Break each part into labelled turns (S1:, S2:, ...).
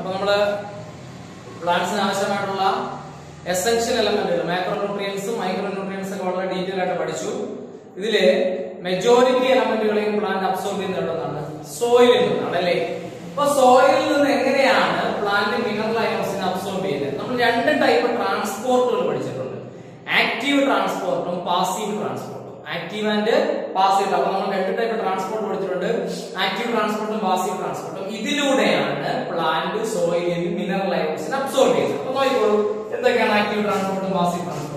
S1: അപ്പൊ നമ്മള് പ്ലാന്റ്സിന് ആവശ്യമായിട്ടുള്ള എസെൻഷ്യൽ എലമെന്റുകൾ മാക്രോ ന്യൂട്രിയൻസും മൈക്രോ ന്യൂട്രിയൻസും ഒക്കെ വളരെ ഡീറ്റെയിൽ ആയിട്ട് പഠിച്ചു. ഇതില് മെജോറിറ്റി എലമെന്റുകളെയും പ്ലാന്റ് അബ്സോർബ് ചെയ്യുന്നതാണ് സോയിലിൽ നിന്നാണ് അല്ലേ. അപ്പൊ സോയിലിൽ നിന്ന് എങ്ങനെയാണ് പ്ലാന്റ് മിനറൽ അയോൺസിനെ അബ്സോർബ് ചെയ്യുന്നത്? നമ്മൾ രണ്ട് ടൈപ്പ് ട്രാൻസ്പോർട്ടുകൾ പഠിച്ചിട്ടുണ്ട്, ആക്റ്റീവ് ട്രാൻസ്പോർട്ടും പാസീവ് ട്രാൻസ്പോർട്ടും. Active and passive. അപ്പൊ നമ്മൾ രണ്ട് ടൈപ്പ് ട്രാൻസ്പോർട്ട് പഠിച്ചിട്ടുണ്ട്, ആക്റ്റീവ് ട്രാൻസ്പോർട്ടും പാസീവ് ട്രാൻസ്പോർട്ടും. ഇതിലൂടെയാണ് പ്ലാന്റ് സോയിലിൽ മിനറൽ അയോൺസിനെ അബ്സോർബ് ചെയ്യുന്നത്. അപ്പൊ നോക്കിക്കോളൂ എന്തൊക്കെയാണ് ആക്റ്റീവ് ട്രാൻസ്പോർട്ടും പാസീവ് ട്രാൻസ്പോർട്ടും.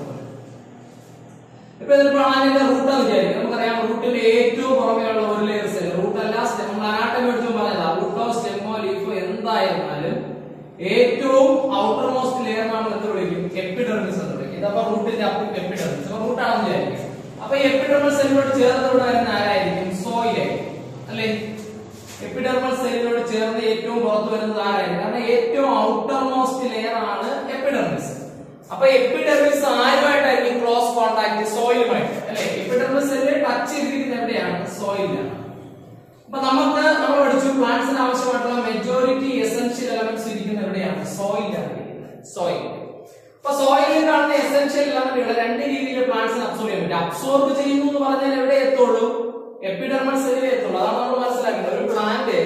S1: ഇപ്പൊ ഇതിൽ പ്ലാന്റിന്റെ റൂട്ട് എന്ന് വിചാരിക്കും. നമുക്കറിയാം റൂട്ടിന്റെ ഏറ്റവും പുറമെയുള്ള ഒരു ലെയർ സെൽ, റൂട്ട് അല്ല സ്റ്റെം. നമ്മൾ അനാട്ടമി എടുത്തും പറഞ്ഞതാ, റൂട്ടോ സ്റ്റെമ്മോ ലീഫോ എന്തായിരുന്നാലും ഏറ്റവും ഔട്ടർ മോസ്റ്റ് ലെയർ നമ്മൾ എന്ത് വിളിക്കും? എപ്പിഡെർമിസ് എന്ന് വിളിക്കും. ഇതപ്പോ റൂട്ടിന്റെ എപ്പിഡെർമിസ്. അപ്പൊ റൂട്ടാണെന്ന് വിചാരിക്കും. അപ്പൊ എപ്പിഡെർമൽ സെല്ലിനോട് ചേർന്ന് ഇവിടെ വരുന്ന ആരായിരിക്കും? സോയിൽ അല്ലെ. എപ്പിഡെർമൽ സെല്ലിനോട് ചേർന്ന് ഏറ്റവും പുറത്ത് വരുന്നത് ആരായിരിക്കും? കാരണം ഏറ്റവും ഔട്ടർ മോസ്റ്റ് ലെയർ ആണ് എപ്പിഡെർമിസ്. അപ്പൊ എപ്പിഡെർമിസ് ആരുമായിട്ടായിരിക്കും ക്ലോസ് കോണ്ടാക്ട്? സോയിലുമായിട്ട് അല്ലെ. എപ്പിഡെർമൽ സെല്ല് ടച്ച് ചെയ്തിരിക്കുന്നത് എവിടെയാണ്? സോയിലാണ്. അപ്പൊ നമ്മൾ പഠിച്ചു പ്ലാന്റ്സിന് ആവശ്യമായിട്ടുള്ള മെജോറിറ്റി എസെൻഷ്യൽ എലമെന്റ്സ് ഇരിക്കുന്നത് എവിടെയാണ്? സോയിലാണ്. സോയിൽ. അപ്പൊ സോയിലിൽ കാണുന്ന എസെൻഷ്യൽ എലമെന്റുകൾ രണ്ട് രീതിയിൽ പ്ലാന്റ്സിന് അബ്സോർബ് ചെയ്യാൻ പറ്റും. അബ്സോർബ് ചെയ്യുന്നു എന്ന് പറഞ്ഞാൽ എവിടെ എത്തുള്ളൂ? എപ്പിഡെർമൽ സെല്ലിൽ എത്തുള്ളൂ. അതാണ് നമ്മൾ മനസ്സിലാക്കുന്നത്. ഒരു പ്ലാന്റ്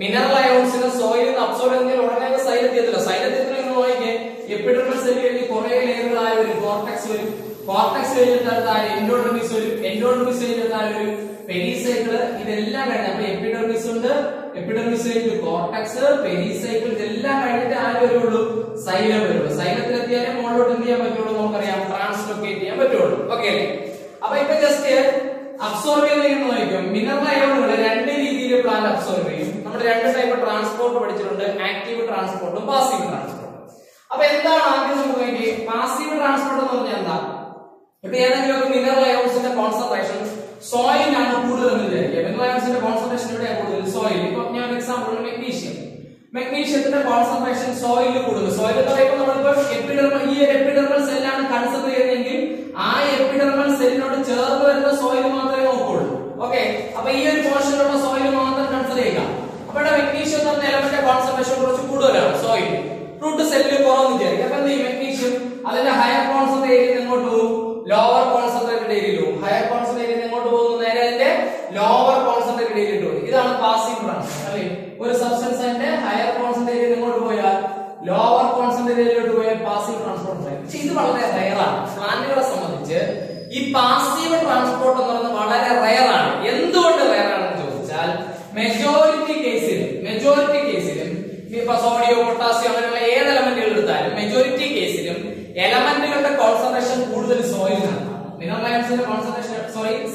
S1: മിനറൽ അയോൺസിനെ സോയിലിൽ നിന്ന് അബ്സോർബ് ചെയ്യുന്നതിൽ ഉടനെ സൈലത്തിയത്തില്ല. സൈലത്തിയത്തിൽ എന്ന് നോക്കിക്കേ, എപ്പിഡെർമൽ സെല്ലിൽ കഴിഞ്ഞ് കുറെ ലെയറുകളായ ഒരു കോർട്ടെക്സ് വരും. കോർട്ടെക്സ് കഴിഞ്ഞിട്ട് എൻഡോഡെർമിസ് വരും. എൻഡോഡെർമിസ് കഴിഞ്ഞിട്ട് പെരിസൈക്കിൾ. ഇതെല്ലാം കഴിഞ്ഞ അപ്പൊ എപ്പിഡെർമിസ് ഉണ്ട്, എപ്പിഡെർമിസ് കഴിഞ്ഞിട്ട് കോർട്ടെക്സ്, പെരിസൈക്കിൾ, ഇതെല്ലാം കഴിഞ്ഞിട്ട് ആര് വരുള്ളൂ? സൈലം വരുള്ളൂ. സൈലത്തിലെത്തിയാലേ മുകളിലോട്ട് എന്ത് ചെയ്യാൻ പറ്റുള്ളൂ? നമുക്കറിയാം, ട്രാൻസ്ലൊക്കേറ്റ് ചെയ്യാൻ പറ്റുള്ളൂ. ഓക്കെ അല്ലേ. അപ്പൊ ഇപ്പൊ ജസ്റ്റ് അബ്സോർബ് ചെയ്യുന്ന നോക്കും. മിനറൽ അയോണുകൾ രണ്ട് രീതിയിൽ പ്ലാന്റ് അബ്സോർബ് ചെയ്യും. നമ്മൾ രണ്ട് ടൈപ്പ് ട്രാൻസ്പോർട്ട് പഠിച്ചിട്ടുണ്ട്, ആക്റ്റീവ് ട്രാൻസ്പോർട്ടും പാസീവ് ട്രാൻസ്പോർട്ടും. അപ്പൊ എന്താണ് ആദ്യം നമുക്ക് നോക്കി? പാസീവ് ട്രാൻസ്പോർട്ട് എന്ന് പറഞ്ഞാൽ എന്താ? ഇപ്പൊ ഏതെങ്കിലും ഒരു മിനറൽ അയോൺസിന്റെ കോൺസെൻട്രേഷൻ സോയിലാണ് കൂടുതൽ എന്ന് വിചാരിക്കുക. മിനറൽ അയോൺസിന്റെ കോൺസെൻട്രേഷൻ എവിടെയാണ് കൂടുതൽ? സോയിൽ. ഇപ്പൊ ഞാൻ എക്സാമ്പിൾ മെഗ്നീഷ്യം. മെഗ്നീഷ്യത്തിന്റെ കോൺസെൻട്രേഷൻ സോയിലിൽ കൂടുതൽ. സോയിൽ എന്ന് പറയുമ്പോൾ നമ്മളിപ്പോ ഈ എപ്പിഡെർമൽ സെല്ലാണ് കൺസിഡർ ചെയ്യുന്നതെങ്കിൽ ആ എപ്പിഡെർമൽ സെല്ലിനോട് ചേർന്ന് വരുന്ന സോയിൽ മാത്രമേ നോക്കുള്ളൂ. ഓക്കെ. അപ്പൊ ഈ ഒരു പോർഷനിലുള്ള സോയിൽ മാത്രം കൺസിഡർ ചെയ്യുക. അപ്പൊ ഇവിടെ മെഗ്നീഷ്യം എന്ന് പറഞ്ഞ എലമെന്റ് കോൺസെൻട്രേഷൻ കുറച്ച് കൂടുതലാണ് സോയിൽ. റൂട്ട് സെല്ലിൽ കുറവെന്ന് വിചാരിക്കും. അപ്പൊ എന്ത് ചെയ്യും? മെഗ്നീഷ്യം അതിന്റെ ഹയർ കോൺസെൻട്രേറ്റ് എങ്ങോട്ട് പോകും? ലോവർ കോൺസെൻട്രേറ്റഡ് ഏരിയയിൽ പോകും. ഹയർ കോൺസെൻട്രേറ്റ് എങ്ങോട്ട് പോകുന്നു? നേരെ അതിന്റെ ലോവർ കോൺസെൻട്രേറ്റഡ് ഏരിയയിൽ പോകും. ഇതാണ് പാസീവ് ട്രാൻസ്പോർട്ട് അല്ലേ. ഒരു സബ്സ്റ്റൻസ് അതിന്റെ ഹയർ കോൺസെൻട്രേറ്റ് എങ്ങോട്ട് പോയാൽ ലോവർ കോൺസെൻട്രേറ്റ് ഏരിയയിലോട്ട് പോയാൽ പാസീവ് ട്രാൻസ്പോർട്ട് പറയും. പക്ഷെ ഇത് വളരെ റയറാണ്. പ്ലാന്റുകളെ സംബന്ധിച്ച് ഈ പാസീവ് ട്രാൻസ്പോർട്ട് എന്ന് പറയുന്നത് വളരെ റയറാണ്. എന്തുകൊണ്ട് റയറാണെന്ന് ചോദിച്ചാൽ മെജോറിറ്റി കേസിലും ഇപ്പൊ സോഡിയം, പൊട്ടാസ്യം അങ്ങനെയുള്ള ഏത് എലമെന്റുകൾ എടുത്താലും മെജോറിറ്റി കേസിലും എലമെന്റുകളുടെ കോൺസെൻട്രേഷൻ കൂടുതൽ സോയിലിനാണ്. മിനറൽ അയോൺസിന്റെ കോൺസെൻട്രേഷൻ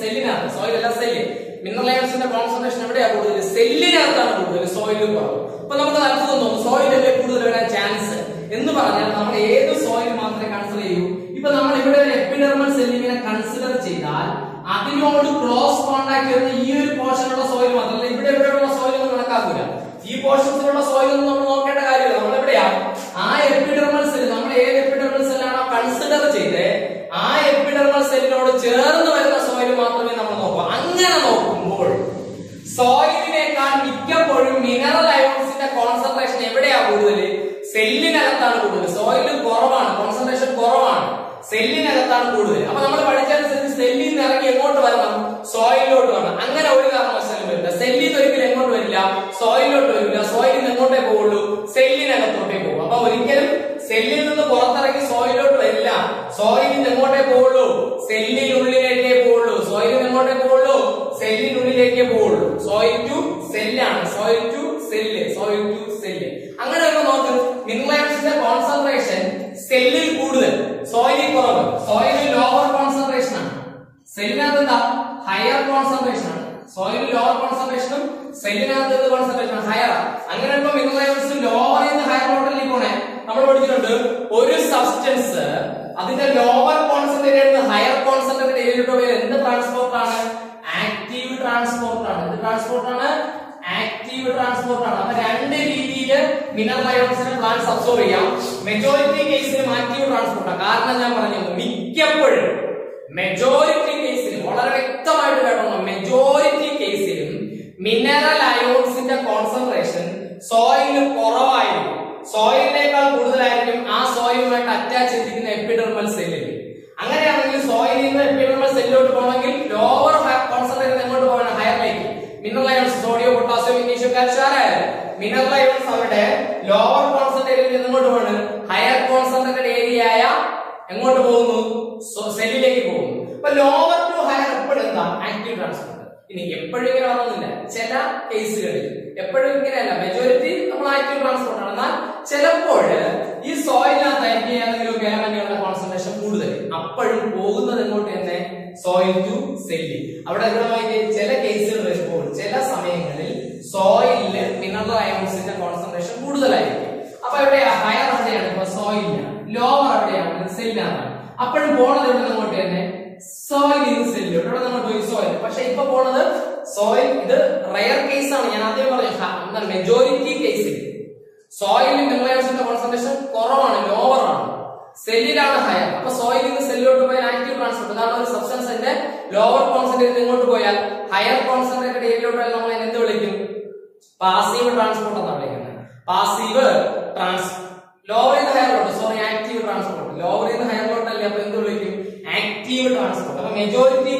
S1: സെല്ലിനാണ്. സോയിൽ അല്ല സെല്ല്. മിനറൽ അയോൺസിന്റെ കോൺസെൻട്രേഷൻ എവിടെയാ കൂടുതൽ? സെല്ലിനകത്താണ് കൂടുതൽ, സോയിലും കുറവ്. അപ്പൊ നമുക്ക് അത്ഭുതം തോന്നും, സോയിലല്ലേ കൂടുതൽ വരാൻ ചാൻസ് എന്ന് പറഞ്ഞാൽ നമ്മൾ ഏത് സോയിൽ മാത്രമേ കൺസിഡർ ചെയ്യൂ? ഇപ്പൊ നമ്മൾ ഇവിടെ ഒരു എപ്പിഡെർമൽ സെല്ലിനെ കൺസിഡർ ചെയ്താൽ അതിനോട് ക്ലോസ് കോണ്ടാക്ട് വരുന്ന ഈ ഒരു പോർഷനുള്ള സോയിൽ മാത്രമല്ല, ഇവിടെയുള്ള സോയിൽ ഒന്നും കണക്കാക്കൂല. ഈ പോർഷൻസിലുള്ള സോയിൽ ഒന്നും നമ്മൾ നോക്കേണ്ട കാര്യമില്ല. നമ്മൾ എവിടെയാ? ആ എപ്പിഡെർമൽ സെൽ, നമ്മൾ ഏത് എപ്പിഡെർമൽ സെല്ലാണോ കൺസിഡർ ചെയ്ത് ആ എപ്പിഡെർമൽ സെല്ലിനോട് ചേർന്ന് വരുന്ന സോയിൽ മാത്രമേ നമ്മൾ നോക്കൂ. അങ്ങനെ നോക്കുമ്പോൾ സോയിലിനേക്കാൾ മിക്കപ്പോഴും മിനറൽ അയോൺസിന്റെ കോൺസെൻട്രേഷൻ എവിടെയാ കൂടുതൽ? സെല്ലിനകത്താണ് കൂടുതൽ. സോയിലിൽ കുറവാണ്, കോൺസെൻട്രേഷൻ കുറവാണ്, സെല്ലിനകത്താണ് കൂടുതൽ. അപ്പൊ നമ്മൾ പഠിച്ചതനുസരിച്ച് സെല്ലിൽ നിന്ന് ഇറങ്ങി എങ്ങോട്ട് വരണം? സോയിലിലോട്ട് വരണം. അങ്ങനെ ഒരു കാരണവശാലും വരില്ല. സെല്ലിൽ നിന്ന് ഒരിക്കലും എങ്ങോട്ട് വരില്ല? സോയിലിലോട്ട് വരില്ല. സോയിലിൽ നിന്ന് എങ്ങോട്ടേ പോവുള്ളൂ? സെല്ലിനകത്തോട്ടേ പോകും. അപ്പൊ ഒരിക്കലും സെല്ലിൽ നിന്ന് പുറത്തിറങ്ങി സോയിലോട്ട് വരില്ല. സോയിലിൽ എങ്ങോട്ടേ പോവുള്ളൂ? സെല്ലിനുള്ളിലേക്കേ പോവുള്ളൂ. സോയിലിന് എങ്ങോട്ടേ പോവുള്ളൂ? സെല്ലിനുള്ളിലേക്കേ പോവുള്ളൂ. സോയിൽ ടു സെല്ലാണ്. Soil to cell, soil to cell. അങ്ങനെ നോക്ക്, മിനറൽ അയോൺസിന്റെ കോൺസെൻട്രേഷൻ സെല്ലിൽ കൂടുതൽ, സോയിലിൽ കുറവ്. സോയിലിൽ ലോവർ കോൺസെൻട്രേഷൻ ആണ്, സെല്ലിനകത്ത് എന്താ? ഹയർ കോൺസെൻട്രേഷൻ ആണ്. സോയിലിൽ ലോവർ കോൺസെൻട്രേഷനും സെല്ലിനകത്ത് കോൺസെൻട്രേഷൻ ഹയർ. അങ്ങനെ മിനറൽ അയോൺസ് ലോവറിൽ നിന്ന് ഹയറിലോട്ടല്ലേ പോണേ. നമ്മൾ പഠിച്ചിട്ടുണ്ട് ഒരു സബ്സ്റ്റൻസ് അതിന്റെ ലോവർ കോൺസെൻട്രേറ്റ് നിന്ന് ഹയർ കോൺസെൻട്രേറ്റ് ഏരിയയിലോട്ട് പോയാൽ എന്ത് ട്രാൻസ്പോർട്ട് ആണ്? ആക്റ്റീവ് ട്രാൻസ്പോർട്ട് ആണ്. എന്ത് ട്രാൻസ്പോർട്ട് ആണ്? ആക്റ്റീവ് ട്രാൻസ്പോർട്ട് ആണ്. അപ്പൊ രണ്ട് രീതിയിൽ മിനറൽ അയോൺസിനെ പ്ലാന്റ്സ് അബ്സോർബ് ചെയ്യാം. മെജോറിറ്റി കേസിലും ആക്റ്റീവ് ട്രാൻസ്പോർട്ട് ആണ്. കാരണം ഞാൻ പറഞ്ഞു, മിക്കപ്പോഴും മെജോറിറ്റി കേസിലും വളരെ വ്യക്തമായിട്ട് കേട്ടോ, മെജോറിറ്റി കേസിലും മിനറൽ അയോൺസിന്റെ കോൺസെൻട്രേഷൻ സോയിലിൽ കുറവായിരിക്കും. സോയിലിനേക്കാൾ കൂടുതലായിരിക്കും ആ സോയിലുമായിട്ട് അറ്റാച്ച് ചെയ്തിരിക്കുന്ന എപ്പിഡെർമൽ സെല്ലിൽ. അങ്ങനെയാണെങ്കിൽ സോയിലിൽ നിന്ന് എപ്പിഡെർമൽ സെല്ലിലോട്ട് പോകണമെങ്കിൽ ലോവർ കോൺസെൻട്രേഷൻ എങ്ങോട്ട് പോകണം? ഹയറിലേക്ക്. Mineral ions sodium, potassium, magnesium, calcium ആരായാലും മിനറൽ അയോൺസ് അവരുടെ ലോവർ കോൺസെൻട്രേറ്റഡിൽ നിന്ന് എങ്ങോട്ട് പോകണം? ഹയർ കോൺസെൻട്രേറ്റഡ് ഏരിയ ആയ എങ്ങോട്ട് പോകുന്നു? സെല്ലിലേക്ക് പോകുന്നു. അപ്പൊ ലോവർ ടു ഹയർ എപ്പോഴും എന്താ? Active transport. ഇനി എപ്പോഴും ഇങ്ങനെ വന്നില്ല, ചില കേസുകളിൽ എപ്പോഴും ഇങ്ങനെയല്ല, മെജോറിറ്റി നമ്മൾ ആക്റ്റീവ് ട്രാൻസ്പോർട്ട് ആണ്. എന്നാൽ ചിലപ്പോൾ ഈ സോയിലിനകത്തായിരിക്കും ഏതെങ്കിലും എലമെന്റുകളുടെ കോൺസെൻട്രേഷൻ കൂടുതൽ, അപ്പോഴും പോകുന്നത് എങ്ങോട്ട് തന്നെ? സോയിൽ ടു സെല്ലി. അവിടെ ചില കേസുകൾ വരുമ്പോൾ ചില സമയങ്ങളിൽ സോയിലില് മിനറൽ അയോൺസിന്റെ കോൺസെൻട്രേഷൻ കൂടുതലായിരിക്കും. അപ്പൊ എവിടെയാ? ഹയർ എവിടെയാണ്? ഇപ്പൊ സോയിലിനാണ്. ലോവർ എവിടെയാണ്? സെല്ലിനാണ്. അപ്പോഴും പോണത് എവിടെ നിന്നോട്ട് തന്നെ? Soil in cell. ഇവിടെ നിന്നോട്ട് പോയി സോയിൽ. പക്ഷെ ഇപ്പൊ പോണത് സോയിൽ. ഇത് റയർ കേസ് ആണ്. ഞാൻ ആദ്യം പറഞ്ഞു എന്താണ്? മെജോറിറ്റി കേസിൽ സോയിലിൽ മിനറൽ അയോൺസിന്റെ കോൺസെൻട്രേഷൻ കുറവാണ്, ലോവർ ആണ്. സെല്ലിലാണ് ഹയർ. അപ്പൊ സോയിൽ നിന്ന് സെല്ലിലോട്ട് പോയാൽ ആക്റ്റീവ് ട്രാൻസ്പോർട്ട്. അതാണ് ഒരു സബ്സ്റ്റൻസിന്റെ ലോവർ കോൺസെൻട്രേറ്റ് ഇങ്ങോട്ട് പോയാൽ ഹയർ കോൺസെൻട്രേറ്റഡ് ഏരിയയിലോട്ട് പോയാൽ നമ്മൾ എന്ത് വിളിക്കും? പാസീവ് ട്രാൻസ്പോർട്ട് എന്നാണ് വിളിക്കുന്നത്. പാസീവ് ലോവർ നിന്ന് ഹയറിലോട്ട്, സോറി, ആക്റ്റീവ് ട്രാൻസ്പോർട്ട്. ലോവർ നിന്ന് ഹയറിലോട്ട് അല്ലേ, അപ്പൊ എന്ത് വിളിക്കും? Active transport. അപ്പൊ മെജോറിറ്റി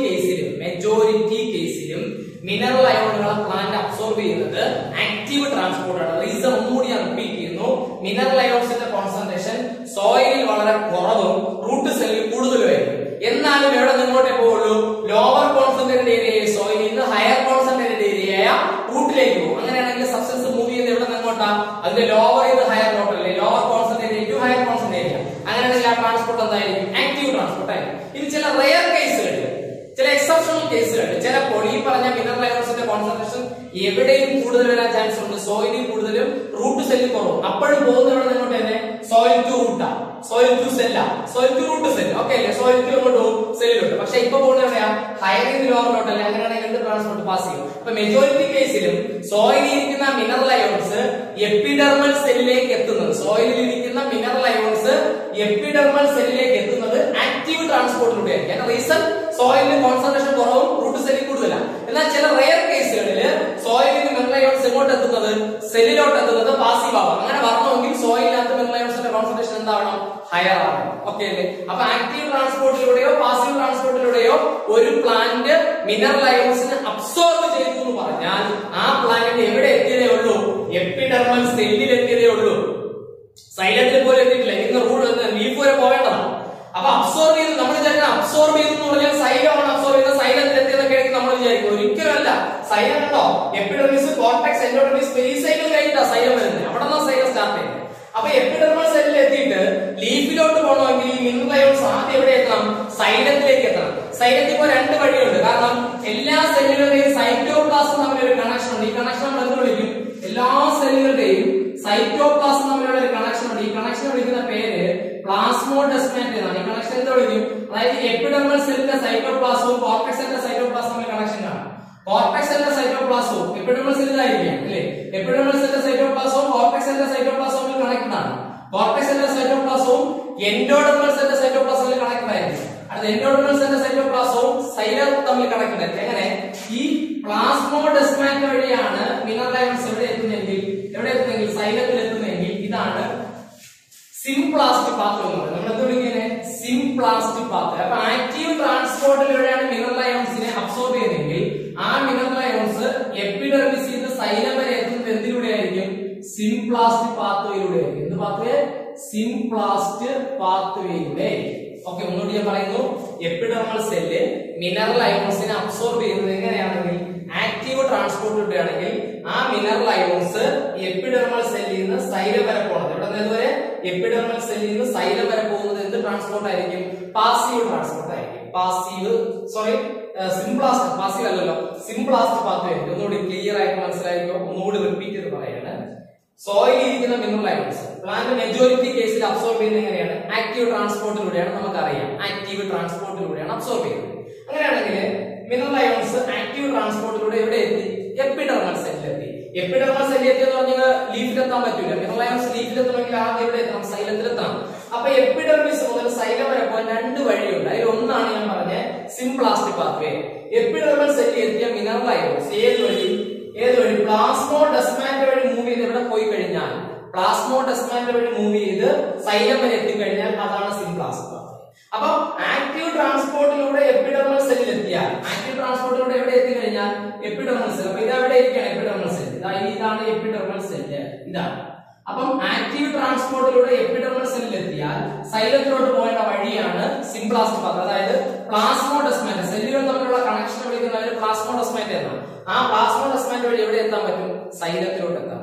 S1: കേസിലും മിനറൽ അയോണുകളെ പ്ലാന്റ് അബ്സോർബ് ചെയ്യുന്നത് ആക്റ്റീവ് ട്രാൻസ്പോർട്ട് ആണ്. റീസൺ ഒന്നുകൂടി ഞാൻ റിപ്പീറ്റ് ചെയ്യുന്നു. മിനറൽ അയോൺസിന്റെ കോൺസെൻട്രേഷൻ സോയിലിൽ വളരെ കുറവും റൂട്ട് സെല്ലിൽ കൂടുതലുമായിരിക്കും. എന്നാലും എവിടെ നിന്നോട്ടേ പോവുള്ളൂ? ലോവർ കോൺസെൻട്രേറ്റഡ് ഏരിയ സോയിലിൽ നിന്ന് ഹയർ കോൺസെൻട്രേറ്റഡ് ഏരിയ റൂട്ടിലേക്ക് പോകും. അങ്ങനെയാണെങ്കിൽ സബ്സ്റ്റൻസ് മൂവ് ചെയ്യുന്നത് എവിടെ നിന്നോട്ടാ? അതിന്റെ ലോവർ ഇത് ഹയറിലോട്ടല്ലേ? Lower concentrated to higher concentrate area. അങ്ങനെയാണെങ്കിൽ ആ ട്രാൻസ്പോർട്ട് എന്തായിരിക്കും? ആക്റ്റീവ് ട്രാൻസ്പോർട്ട് ആയിരിക്കും. ഇനി ചില റെയർ കേസുകളിൽ, ചില എക്സെപ്ഷണൽ കേസുകളിൽ ചിലപ്പോൾ ഈ പറഞ്ഞ മിനറൽ അയോൺസിന്റെ കോൺസെൻട്രേഷൻ എവിടെയും കൂടുതൽ വരാൻ ചാൻസ് ഉണ്ട്. സോയിലിൽ കൂടുതലും റൂട്ട് സെല്ലിൽ കുറവും. അപ്പോഴും പോകുന്ന എവിടെ നിന്നോട്ട് തന്നെ? സോയിൽ ടു റൂട്ടാ, സോയിൽ ടു സെല്ലാ, soil to root cell. Okay അല്ലേ? സോയിൽ ടു എങ്ങോട്ട് പോകും? സെല്ലിലോട്ട്. പക്ഷെ ഇപ്പൊ പോകുന്നത് എവിടെയാ? ഹയറിൽ ലോവറിലോട്ടല്ലേ? അങ്ങനെയാണെങ്കിൽ എന്ത് ട്രാൻസ്പോർട്ട്? പാസ് ചെയ്യും. അപ്പൊ മെജോറിറ്റി കേസിലും സോയിലിൽ ഇരിക്കുന്ന മിനറൽ അയോൺസ് എപ്പിഡെർമൽ സെല്ലിലേക്ക് എത്തുന്നത്, സോയിലിൽ ഇരിക്കുന്ന മിനറൽ അയോൺസ് എപ്പിഡെർമൽ സെല്ലിലേക്ക് എത്തുന്നത് ആക്റ്റീവ് ട്രാൻസ്പോർട്ടിലൂടെ ആയിരിക്കും. അതിന്റെ റീസൺ സോയിലിന് കോൺസെൻട്രേഷൻ കുറവും റൂട്ട് സെല്ലിൽ കൂടുതലാണ്. എന്നാൽ ചില റെയർ കേസുകളിൽ സോയിലിൽ മിനറൽ അയോൺസ് എങ്ങോട്ട് എത്തുന്നത്? സെല്ലിലോട്ട് എത്തുന്നത് പാസീവ് ആവാം. അങ്ങനെ വരണമെങ്കിൽ സോയിലിനകത്ത് മിനറൽ അയോൺസിന്റെ കോൺസെൻട്രേഷൻ എന്താവണം? ഹയർ ആവണം. ഓക്കെ അല്ലേ? അപ്പൊ ആക്റ്റീവ് ട്രാൻസ്പോർട്ടിലൂടെയോ പാസീവ് ട്രാൻസ്പോർട്ടിലൂടെയോ ഒരു പ്ലാന്റ് മിനറൽ അയോൺസിനെ അബ്സോർബ് ചെയ്തു എന്ന് പറഞ്ഞാൽ ആ പ്ലാന്റിന് എവിടെ എത്തിയതേ ഉള്ളൂ? എപ്പിഡെർമൽ സെല്ലിൽ എത്തിയതേ ഉള്ളൂ. സൈലത്തിൽ പോലും എത്തിയിട്ടില്ല. ഇന്ന് ലീഫ് വരെ പോവേണ്ടതാണ്. അപ്പൊ അബ്സോർബ് ചെയ്ത് നമ്മൾ വിചാരിക്കണം, അബ്സോർബ് ചെയ്തു എന്ന് പറഞ്ഞാൽ സൈലമാണ് അബ്സോർബ് ചെയ്ത, സൈലത്തിൽ എത്തിയതൊക്കെ ആയിരിക്കും നമ്മൾ വിചാരിക്കും. ഒരിക്കലും അല്ല. സൈലം ഉണ്ടോ? എപ്പിഡെർമിസ്, കോർട്ടെക്സ്, എൻഡോഡെർമിസ്, പെരിസൈക്കിൾ കഴിഞ്ഞിട്ടാ സൈലം വരുന്നത്. അവിടെ നിന്നാണ് സൈലം സ്റ്റാർട്ട് ചെയ്യുന്നത്. അപ്പൊ എപ്പിഡെർമൽ സെല്ലിൽ എത്തിയിട്ട് ലീഫിലോട്ട് പോകണമെങ്കിൽ ഈ മിനറൽ അയോൺസ് ആദ്യം എവിടെ എത്തണം? സൈലത്തിലേക്ക് എത്തണം. സൈലത്തിൽ ഇപ്പോൾ രണ്ട് വഴിയുണ്ട്. കാരണം എല്ലാ സെല്ലുകളുടെയും സൈറ്റോപ്ലാസം തമ്മിലൊരു കണക്ഷൻ ഉണ്ട്. ഈ കണക്ഷൻ നമ്മൾ എന്ത് വിളിക്കും? എല്ലാ സെല്ലുകളുടെയും സൈറ്റോപ്ലാസം തമ്മിലുള്ള ഒരു കണക്ഷൻ ഉണ്ട്. ഈ കണക്ഷൻ വിളിക്കുന്ന പേര് പ്ലാസ്മോഡെസ്മാറ്റ എന്നാണ്. ഈ കണക്ഷൻ എന്ത് വിളിക്കും? അതായത് എപ്പിഡെർമൽ സെല്ലിന്റെ സൈറ്റോപ്ലാസവും കോർട്ടെക്സിന്റെ സൈറ്റോപ്ലാസം തമ്മിൽ കണക്ഷൻ കാണാം. കോർട്ടെക്സിന്റെ സൈറ്റോപ്ലാസവും എപ്പിഡെർമൽ സെല്ലിലായിരിക്കും അല്ലേ? എപ്പിഡെർമൽ സെല്ലിന്റെ സൈറ്റോപ്ലാസവും കോർട്ടെക്സിന്റെ സൈറ്റോപ്ലാസവും തമ്മിൽ കണക്റ്റഡ് ആണ്. കോർട്ടെക്സിന്റെ സൈറ്റോപ്ലാസവും എൻഡോഡെർമൽ സെല്ലിന്റെ സൈറ്റോപ്ലാസം തമ്മിൽ കണക്റ്റഡ് ആയിരിക്കും. അത് എൻഡോഡെർമൽ സെല്ലിന്റെ സൈറ്റോപ്ലാസവും സൈലം തമ്മിൽ കണക്റ്റഡ് ആയിരിക്കും. എങ്ങനെ? ഈ പ്ലാസ്മോഡെസ്മാറ്റ വഴിയാണ് മിനറൽ അയോൺസ് എവിടെ എത്തുന്നെങ്കിൽ സൈലത്തിൽ എത്തുന്നെങ്കിൽ ഇതാണ് സിംപ്ലാസ്റ്റിക് പാത്ത് എന്ന് പറയുന്നത്. നമ്മൾ എന്ത് വിളിക്കുന്നത്? Symplastic path. അപ്പൊ ആക്റ്റീവ് ട്രാൻസ്പോർട്ടിലൂടെയാണ് മിനറൽ അയോൺസിനെ അബ്സോർബ് ചെയ്യുന്നതെങ്കിൽ ആ മിനറൽ അയോൺസ് എപ്പിഡെർമിസിൽ നിന്ന് സൈലം വരെ എത്തുന്നത് എന്തിലൂടെ ആയിരിക്കും? സിംപ്ലാസ്റ്റിക് പാത്വേയിലൂടെ ആയിരിക്കും. എന്ത് പാത്വേ? സിംപ്ലാസ്റ്റിക് പാത്വേയിലൂടെ. ഓക്കെ, ഒന്നുകൂടി ഞാൻ പറയുന്നു. എപ്പിഡെർമൽ സെല്ല് മിനറൽ അയോൺസിനെ അബ്സോർബ് ചെയ്യുന്നത് എങ്ങനെയാണെങ്കിൽ ആക്റ്റീവ് ട്രാൻസ്പോർട്ടിലൂടെ ആണെങ്കിൽ ആ മിനറൽ അയോൺസ് എപ്പിഡെർമൽ സെല്ലിൽ നിന്ന് സൈലം വരെ പോകുന്നത്. ഇവിടെ നിന്ന് എപ്പിഡെർമൽ സെല്ലിൽ നിന്ന് സൈലം വരെ പോകുന്നത് എന്ത് ട്രാൻസ്പോർട്ട് ആയിരിക്കും? പാസീവ് ട്രാൻസ്പോർട്ട് ആയിരിക്കും. സിംപ്ലാസ്റ്റിക്, പാസീവ് അല്ലല്ലോ, സിംപ്ലാസ്റ്റിക് പാത്വേ ആയിരിക്കും. ഒന്നുകൂടി ക്ലിയർ ആയിട്ട് മനസ്സിലായിരിക്കും. ഒന്നുകൂടി റിപ്പീറ്റ് ചെയ്ത് പറയാണ്. സോയിൽ ഇരിക്കുന്ന മിനറൽ അയോൺസ് പ്ലാന്റ് മെജോറിറ്റി കേസിൽ അബ്സോർബ് ചെയ്യുന്നത് എങ്ങനെയാണ്? ആക്റ്റീവ് ട്രാൻസ്പോർട്ടിലൂടെയാണ്. നമുക്കറിയാം ആക്റ്റീവ് ട്രാൻസ്പോർട്ടിലൂടെയാണ് അബ്സോർബ് ചെയ്യുന്നത്. അങ്ങനെയാണെങ്കിൽ മിനറൽ അയോൺസ് ആക്റ്റീവ് ട്രാൻസ്പോർട്ടിലൂടെ എവിടെ എത്തി? എപ്പിഡെർമൽ സെല്ലിലെത്തി. എപ്പിഡെർമൽ സെല്ലിൽ എത്തിയെന്ന് പറഞ്ഞാൽ ലീഫിലെത്താൻ പറ്റൂല. മിനറൽ അയോൺസ് ലീഫിലെത്തണമെങ്കിൽ ആദ്യം എവിടെ എത്തണം? സൈലത്തിലെത്തണം. അപ്പൊ എപ്പിഡെർമിസ് മുതൽ സൈലം വരെ പോകാൻ രണ്ട് വഴിയുണ്ട്. അതിൽ ഒന്നാണ് ഞാൻ പറഞ്ഞ സിംപ്ലാസ്റ്റിക് പാത്വേ. എപ്പിഡെർമൽ സെല്ലിൽ എത്തിയ മിനറൽ അയോൺസ് ഏത് വഴി? പ്ലാസ്മോഡെസ്മാറ്റ വഴി മൂവ് ചെയ്ത് എവിടെ പോയി കഴിഞ്ഞാൽ പ്ലാസ്മോഡെസ്മാറ്റ വഴി മൂവ് ചെയ്ത് സൈലം വരെ എത്തിക്കഴിഞ്ഞാൽ അതാണ് സിംപ്ലാസ്റ്റ് പാത്ത്. അപ്പൊ ആക്റ്റീവ് ട്രാൻസ്പോർട്ടിലൂടെ എപ്പിഡെർമൽ സെല്ലിൽ എത്തിയാൽ, ആക്റ്റീവ് ട്രാൻസ്പോർട്ടിലൂടെ എവിടെ എത്തിക്കഴിഞ്ഞാൽ എപ്പിഡെർമൽ സെൽ. അപ്പൊ ഇത് എവിടെ ഇരിക്കുകയാണ് എപ്പിഡെർമൽ സെൽ, ഇതാണ് എപ്പിഡെർമൽ സെല്ല്, ഇതാണ്. അപ്പം ആക്റ്റീവ് ട്രാൻസ്പോർട്ടിലൂടെ എപ്പിഡെർമൽ സെല്ലിൽ എത്തിയാൽ സൈലത്തിലോട്ട് പോകേണ്ട വഴിയാണ് സിംപ്ലാസ്റ്റ് പാത്ത്. അതായത് പ്ലാസ്മോഡെസ്മാറ്റ, സെല്ലുകൾ തമ്മിലുള്ള കണക്ഷൻ വിളിക്കുന്ന പ്ലാസ്മോഡെസ്മാറ്റ എന്നാണ്. ആ പ്ലാസ്മോഡെസ്മാറ്റ വഴി എവിടെ എത്താൻ പറ്റും? സൈലത്തിലോട്ട് എത്താൻ.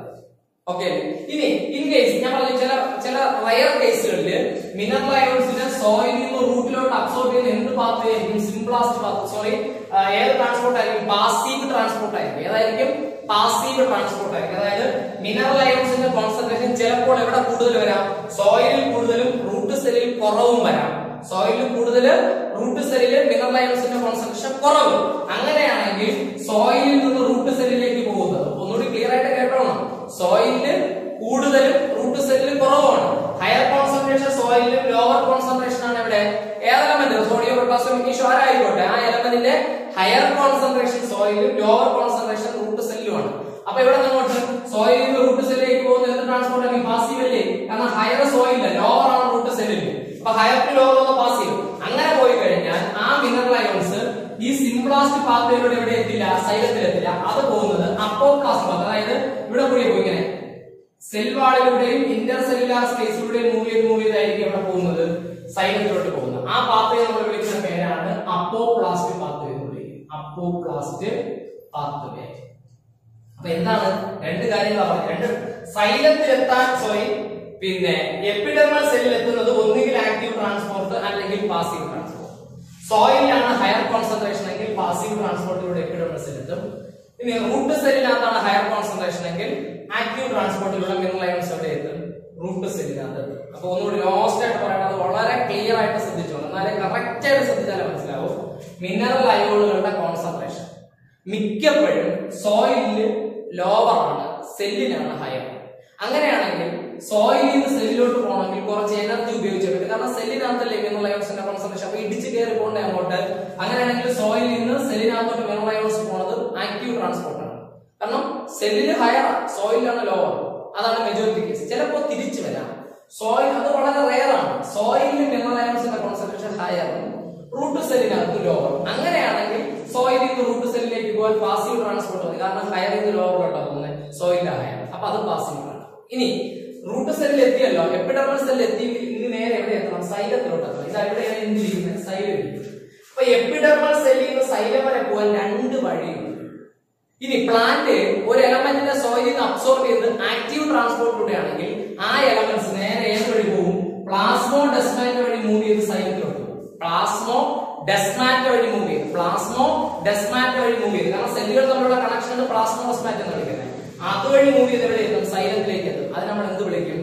S1: ഓക്കെ, ഇനി ഇൻ കേസ് ഞാൻ പറഞ്ഞു ചില റയർ കേസുകളിൽ മിനറൽ അയോൺസിനെ സോയിലിൽ നിന്ന് റൂട്ടിലോട്ട് അബ്സോർബ് ചെയ്യുന്ന എന്ത് പാത്ത് ആയിരിക്കും? Symplast path. സോറി, ഏത് ട്രാൻസ്പോർട്ട് ആയിരിക്കും? പാസീവ് ട്രാൻസ്പോർട്ട് ആയിരിക്കും. ഏതായിരിക്കും? പാസീവ് ട്രാൻസ്പോർട്ട് ആയിരിക്കും. അതായത് മിനറൽ അയോൺസിന്റെ കോൺസെൻട്രേഷൻ ചിലപ്പോൾ എവിടെ കൂടുതൽ വരാം? സോയിലിൽ കൂടുതലും റൂട്ട് സെല്ലിൽ കുറവും വരാം. സോയിലിൽ കൂടുതൽ, റൂട്ട് സെല്ലിൽ മിനറൽ അയോൺസിന്റെ കോൺസെൻട്രേഷൻ കുറവ്. അങ്ങനെയാണെങ്കിൽ സോയിലിൽ നിന്ന് റൂട്ട് സെല്ലിലേക്ക് പോകുന്നത്, ഒന്നുകൂടി ക്ലിയർ ആയിട്ട് കേട്ടോണം, സോയിലില് കൂടുതലും റൂട്ട് സെല്ലിൽ കുറവാണ്. ഹയർ കോൺസെൻട്രേഷൻ സോയിലിലും ലോവർ കോൺസെൻട്രേഷൻ ആണ് ഇവിടെ ഏത് എലമെന്റ്? സോഡിയം, പൊട്ടാസ്യം, മെഗ്നീഷ്യം ആരായിക്കോട്ടെ, ആ എലമെന്റിന്റെ ഹയർ കോൺസെൻട്രേഷൻ സോയിലും ലോവർ കോൺസെൻട്രേഷൻ റൂട്ട് സെല്ലുമാണ്. അപ്പൊ ഇവിടെ അങ്ങോട്ട് സോയിലിൽ നിന്ന് റൂട്ട് സെല്ലിലേക്ക് പോകുന്ന എന്ത് ട്രാൻസ്പോർട്ട് ആയിരിക്കും? പാസീവ് അല്ലേ? കാരണം ഹയർ സോയിലില്ല, ലോവർ ആണ് റൂട്ട് സെല്ലിൽ. അപ്പൊ ഹയർ ടു ലോവർ ഒന്ന് പാസീവ്. അങ്ങനെ പോയി കഴിഞ്ഞാൽ ആ മിനറൽ അയോൺസ് ഈ സിംപ്ലാസ്റ്റ് പാത്വേയിലൂടെ എവിടെ എത്തില്ല? സൈലത്തിൽ എത്തില്ല. അത് പോകുന്നത് അപ്പോപ്ലാസ്റ്റ് പാത്ത്. അതായത് ഇവിടെ കൂടി പോയി ഇങ്ങനെ സെൽവാളിലൂടെയും ഇന്റർ സെല്ലുലാർ സ്പേസിലൂടെയും മൂവ് ചെയ്തായിരിക്കും എവിടെ പോകുന്നത്? സൈലത്തിലോട്ട് പോകുന്നത്. ആ പാത്വേ നമ്മൾ വിളിക്കുന്ന പേരാണ് അപ്പോപ്ലാസ്റ്റ് പാത്വേ എന്ന് വിളിക്കും. Apoplast pathway. അപ്പൊ എന്താണ്? രണ്ട് കാര്യങ്ങളാണ്. രണ്ട് സൈലത്തിലെത്താൻ, സോറി, പിന്നെ എപ്പിഡെർമൽ സെല്ലിൽ എത്തുന്നത് ഒന്നുകിൽ ആക്റ്റീവ് ട്രാൻസ്പോർട്ട് അല്ലെങ്കിൽ പാസീവ് ട്രാൻസ്പോർട്ട്. സോയിലാണ് ഹയർ കോൺസെൻട്രേഷൻ എങ്കിൽ പാസീവ് ട്രാൻസ്പോർട്ടിലൂടെ എപ്പിഡെർമൽ സെൽ എത്തും. ഇനി റൂട്ട് സെല്ലിനകത്താണ് ഹയർ കോൺസെൻട്രേഷൻ എങ്കിൽ ആക്റ്റീവ് ട്രാൻസ്പോർട്ടിലൂടെ മിനറൽ അയോൺസ് എവിടെ എത്തും? റൂട്ട് സെല്ലിനകത്ത്. അപ്പൊ ഒന്നുകൂടി ലോസ്റ്റ് ആയിട്ട് പറയുന്നത് വളരെ ക്ലിയർ ആയിട്ട് ശ്രദ്ധിച്ചോളൂ, എന്നാലേ കറക്റ്റ് ആയിട്ട് ശ്രദ്ധിച്ചാലേ മനസ്സിലാവും. മിനറൽ അയോണുകളുടെ കോൺസെൻട്രേഷൻ മിക്കപ്പോഴും സോയിലില് ലോവർ ആണ്, സെല്ലിനാണ് ഹയർ. അങ്ങനെയാണെങ്കിൽ സോയിലിൽ നിന്ന് സെല്ലിലോട്ട് പോകണമെങ്കിൽ കുറച്ച് എനർജി ഉപയോഗിച്ചിട്ട്, കാരണം സെല്ലിനകത്തല്ലേ മിനറൽ അയോൺസിന്റെ കോൺസെൻട്രേഷൻ, അപ്പൊ ഇടിച്ച് കയറി പോകണ്ടേ അങ്ങോട്ട്. അങ്ങനെയാണെങ്കിൽ സോയിലിൽ നിന്ന് സെല്ലിനകത്തോട്ട് മിനറൽ അയോൺസ് പോകുന്നത് ആക്റ്റീവ് ട്രാൻസ്പോർട്ട് ആണ്. കാരണം സെല്ലില് ഹയർ, സോയിലാണ് ലോവർ. അതാണ് മെജോറിറ്റി കേസ്. ചിലപ്പോൾ തിരിച്ചു വരാം. സോയിൽ അത് വളരെ റെയർ ആണ്. സോയിലിൽ മിനറൽ അയോൺസിന്റെ കോൺസെൻട്രേഷൻ ഹയറും റൂട്ട് സെല്ലിനകത്ത് ലോവർ. അങ്ങനെയാണെങ്കിൽ സോയിലിൽ നിന്ന് റൂട്ട് സെല്ലിലേക്ക് പോകാൻ പാസീവ് ട്രാൻസ്പോർട്ട് മതി. കാരണം ഹയറിൽ നിന്ന് ലോവറിലോട്ടാണ് പോകുന്നത്, സോയിലിലെ ഹയർ. അപ്പൊ അത് പാസീവ് ആണ്. ഇനി റൂട്ട് സെല്ലിൽ എത്തിയല്ലോ, എപ്പിഡെർമൽ സെല്ലിൽ എത്തി, ഇനി നേരെ എവിടെ എത്തണം? സൈലത്തിലോട്ട് എത്തണം. ഇത് എവിടെയാണ് എന്തിരിക്കുന്നത്? സൈലം. അപ്പൊ എപ്പിഡെർമൽ സെല്ലിൽ നിന്ന് സൈലം വരെ പോകാൻ രണ്ട് വഴിയുണ്ട്. ഇനി പ്ലാന്റ് ഒരു എലമെന്റിനെ സോയിലിൽ നിന്ന് അബ്സോർബ് ചെയ്ത് ആക്റ്റീവ് ട്രാൻസ്പോർട്ടിലൂടെ ആണെങ്കിൽ ആ എലമെന്റ്സ് നേരെ ഏത് വഴി പോകും? പ്ലാസ്മോഡെസ്മാറ്റ വഴി മൂവ് ചെയ്ത് സൈലത്തിലോട്ട് പോകും. പ്ലാസ്മോഡെസ്മാറ്റ വഴി മൂവ് ചെയ്ത്, പ്ലാസ്മോഡെസ്മാറ്റ വഴി മൂവ് ചെയ്ത്, കാരണം സെല്ലുകൾ തമ്മിലുള്ള കണക്ഷൻ പ്ലാസ്മോഡെസ്മാറ്റ എന്ന് വിളിക്കുന്നത്. അതുവഴി മൂവ് ചെയ്ത് എവിടെ എത്തും? സൈലത്തിലേക്ക് എത്തും. അത് നമ്മൾ എന്ത് വിളിക്കും?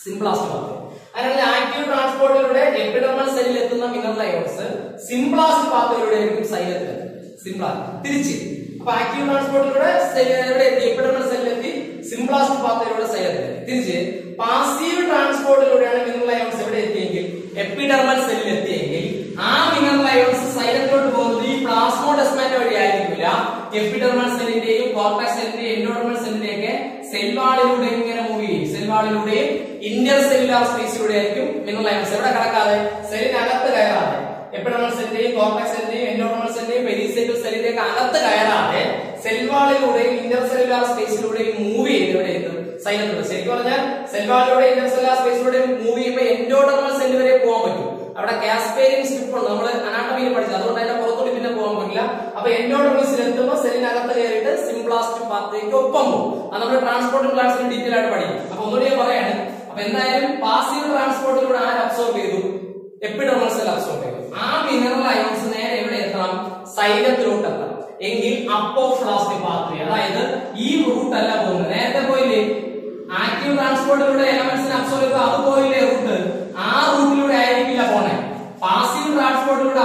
S1: Symplast path. അതിനാൽ ആക്റ്റീവ് ട്രാൻസ്പോർട്ടിലൂടെ എപ്പിഡെർമൽ സെല്ലിൽ എത്തുന്ന മിനറൽ അയോൺസ് സിംപ്ലാസ്റ്റ് പാത്തിലൂടെ ആയിരിക്കും സൈലത്തിൽ എത്തുന്നത്. സിംപ്ലാസ്റ്റ് തിരിച്ച്. അപ്പൊ ആക്റ്റീവ് ട്രാൻസ്പോർട്ടിലൂടെ എവിടെ എത്തി? എപ്പിഡെർമൽ സെല്ലിൽ എത്തി, സിംപ്ലാസ്റ്റ് പാത്തിലൂടെ സൈലത്തിൽ എത്തി. തിരിച്ച് പാസീവ് ട്രാൻസ്പോർട്ടിലൂടെയാണ് മിനറൽ അയോൺസ് എവിടെ എത്തിയെങ്കിൽ എപ്പിഡെർമൽ സെല്ലിൽ എത്തിയെങ്കിൽ ആ മിനറൽ അയോൺസ് സൈലത്തിലോട്ട് പോകുന്നത് ഈ പ്ലാസ്മോഡെസ്മാറ്റ വഴി ആയിരിക്കില്ല. എപ്പിഡെർമൽ സെല്ലിന്റെയും കോർട്ടക്സ് സെല്ലിന്റെയും എൻഡോഡെർമൽ സെല്ലിന്റെയൊക്കെ സെൽവാളിലൂടെ ഇങ്ങനെ മൂവ് ചെയ്യും. സെൽവാളിലൂടെയും ഇന്റർ സെല്ലുലാർ സ്പേസിലൂടെ ആയിരിക്കും മിനറൽ അയോൺസ് എവിടെ കടക്കാതെ, സെല്ലിനകത്ത് കയറാതെ. എപ്പിഡെർമൽ സെല്ലിന്റെയും കോർട്ടക്സ് സെല്ലിന്റെയും എൻഡോഡെർമൽ സെല്ലിന്റെയും പെരിസൈക്കിൾ സെല്ലിന്റെയും അകത്ത് കയറാതെ സെൽവാളിലൂടെയും ഇന്റർ സെല്ലുലാർ സ്പേസിലൂടെയും മൂവ് ചെയ്ത് എവിടെ എത്തും? സൈലത്തിലൂടെ. ശരിക്കും പറഞ്ഞാൽ സെൽവാളിലൂടെ ഇന്റർ സെല്ലുലാർ സ്പേസിലൂടെ മൂവ് ചെയ്യുമ്പോൾ എൻഡോഡെർമൽ സെല്ല് വരെ പോകാൻ പറ്റും. അവിടെ കാസ്പേരിയൻ സ്ട്രിപ്പ് ഉണ്ട്, നമ്മൾ അനാട്ടമിയിൽ പഠിച്ചത്, അതുകൊണ്ട് അതിന്റെ പുറത്തോട്ട് പിന്നെ പോകാൻ പറ്റില്ല. അപ്പൊ എൻഡോഡെർമിസിൽ എത്തുമ്പോൾ സെല്ലിനകത്ത് കയറിയിട്ട് സിംപ്ലാസ്റ്റ് പാത്തേക്ക് ഒപ്പം പോകും. അത് നമ്മൾ ട്രാൻസ്പോർട്ടിംഗ് ക്ലാസ്സിൽ ഡീറ്റെയിൽ ആയിട്ട് പഠിക്കും. അപ്പൊ ഒന്നുകൂടി ഞാൻ പറയാണ്. അപ്പൊ എന്തായാലും പാസീവ് ട്രാൻസ്പോർട്ടിലൂടെ ആര് അബ്സോർബ് ചെയ്തു? എപ്പിഡെർമൽ സെൽ അബ്സോർബ് ചെയ്തു. ആ മിനറൽ അയോൺസ് നേരെ എവിടെ എത്തണം? സൈലത്തിലോട്ട് എത്തണം. എങ്കിൽ അപ്പോപ്ലാസ്റ്റ് പാത്വേ, അതായത് ഈ റൂട്ട് അല്ല പോകുന്നത്. നേരത്തെ പോയില്ലേ ആക്റ്റീവ് ട്രാൻസ്പോർട്ടിലൂടെ എലമെന്റ്സിനെ അബ്സോർബ് ചെയ്തു, അത് പോയില്ലേ റൂട്ട്, ആ റൂട്ടിലൂടെ ആയിരിക്കില്ല പോണേ. പാസീവ് ട്രാൻസ്പോർട്ടിലൂടെ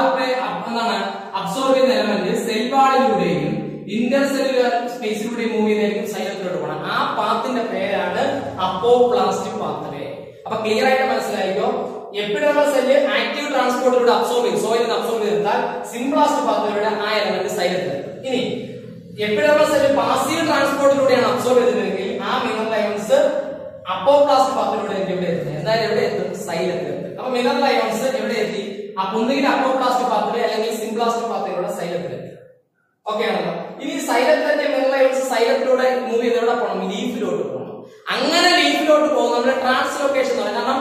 S1: എന്താണ് അബ്സോർബ് ചെയ്യുന്ന എലമെന്റ് സെൽവാളിലൂടെയും ഇന്റർ സെല്ലുലാർ സ്പേസിലൂടെയും മൂവ് ചെയ്തായിരിക്കും സൈലത്തിലോട്ട് പോകണം. ആ പാത്തിന്റെ പേരാണ് അപ്പോപ്ലാസ്റ്റ് പാത്വേ. അപ്പൊ ക്ലിയർ ആയിട്ട് മനസ്സിലായിക്കോ. എപ്പിഡെർമൽ സെല്ല് ആക്റ്റീവ് ട്രാൻസ്പോർട്ടിലൂടെ അബ്സോർബ് ചെയ്യും, സോയിൽ നിന്ന് അബ്സോർബ് ചെയ്താൽ സിംപ്ലാസ്റ്റ് പാത്വയിലൂടെ ആ എലമെന്റ് സൈലത്തിൽ. ഇനി എപ്പിഡെർമൽ സെല്ല് പാസീവ് ട്രാൻസ്പോർട്ടിലൂടെയാണ് അബ്സോർബ് ചെയ്തിട്ടുണ്ടെങ്കിൽ ആ മിനറൽ അയോൺസ് അപ്പോപ്ലാസ്റ്റ് പാത്തിലൂടെ എവിടെ എത്തുന്നത്? എന്തായാലും എവിടെ എത്തും? സൈലത്തിൽ എത്തും. അപ്പൊ മിനറൽ അയോൺസ് എവിടെ എത്തി? ഒന്നുകിൽ അപ്പോപ്ലാസ്റ്റ് പാത്തിലൂടെ അല്ലെങ്കിൽ സിംപ്ലാസ്റ്റ് പാത്തിലൂടെ സൈലത്തിൽ എത്തി. ഓക്കെ ആണല്ലോ. ഇനി സൈലത്തിലെത്തിയ മിനറൽ അയോൺസ് സൈലത്തിലൂടെ മൂവ് ചെയ്ത് എവിടെ പോകണം? ലീഫിലോട്ട് പോകണം. അങ്ങനെ ലീഫിലോട്ട് പോകും നമ്മുടെ ട്രാൻസ്ലോക്കേഷൻ എന്ന് പറയുന്നത്. കാരണം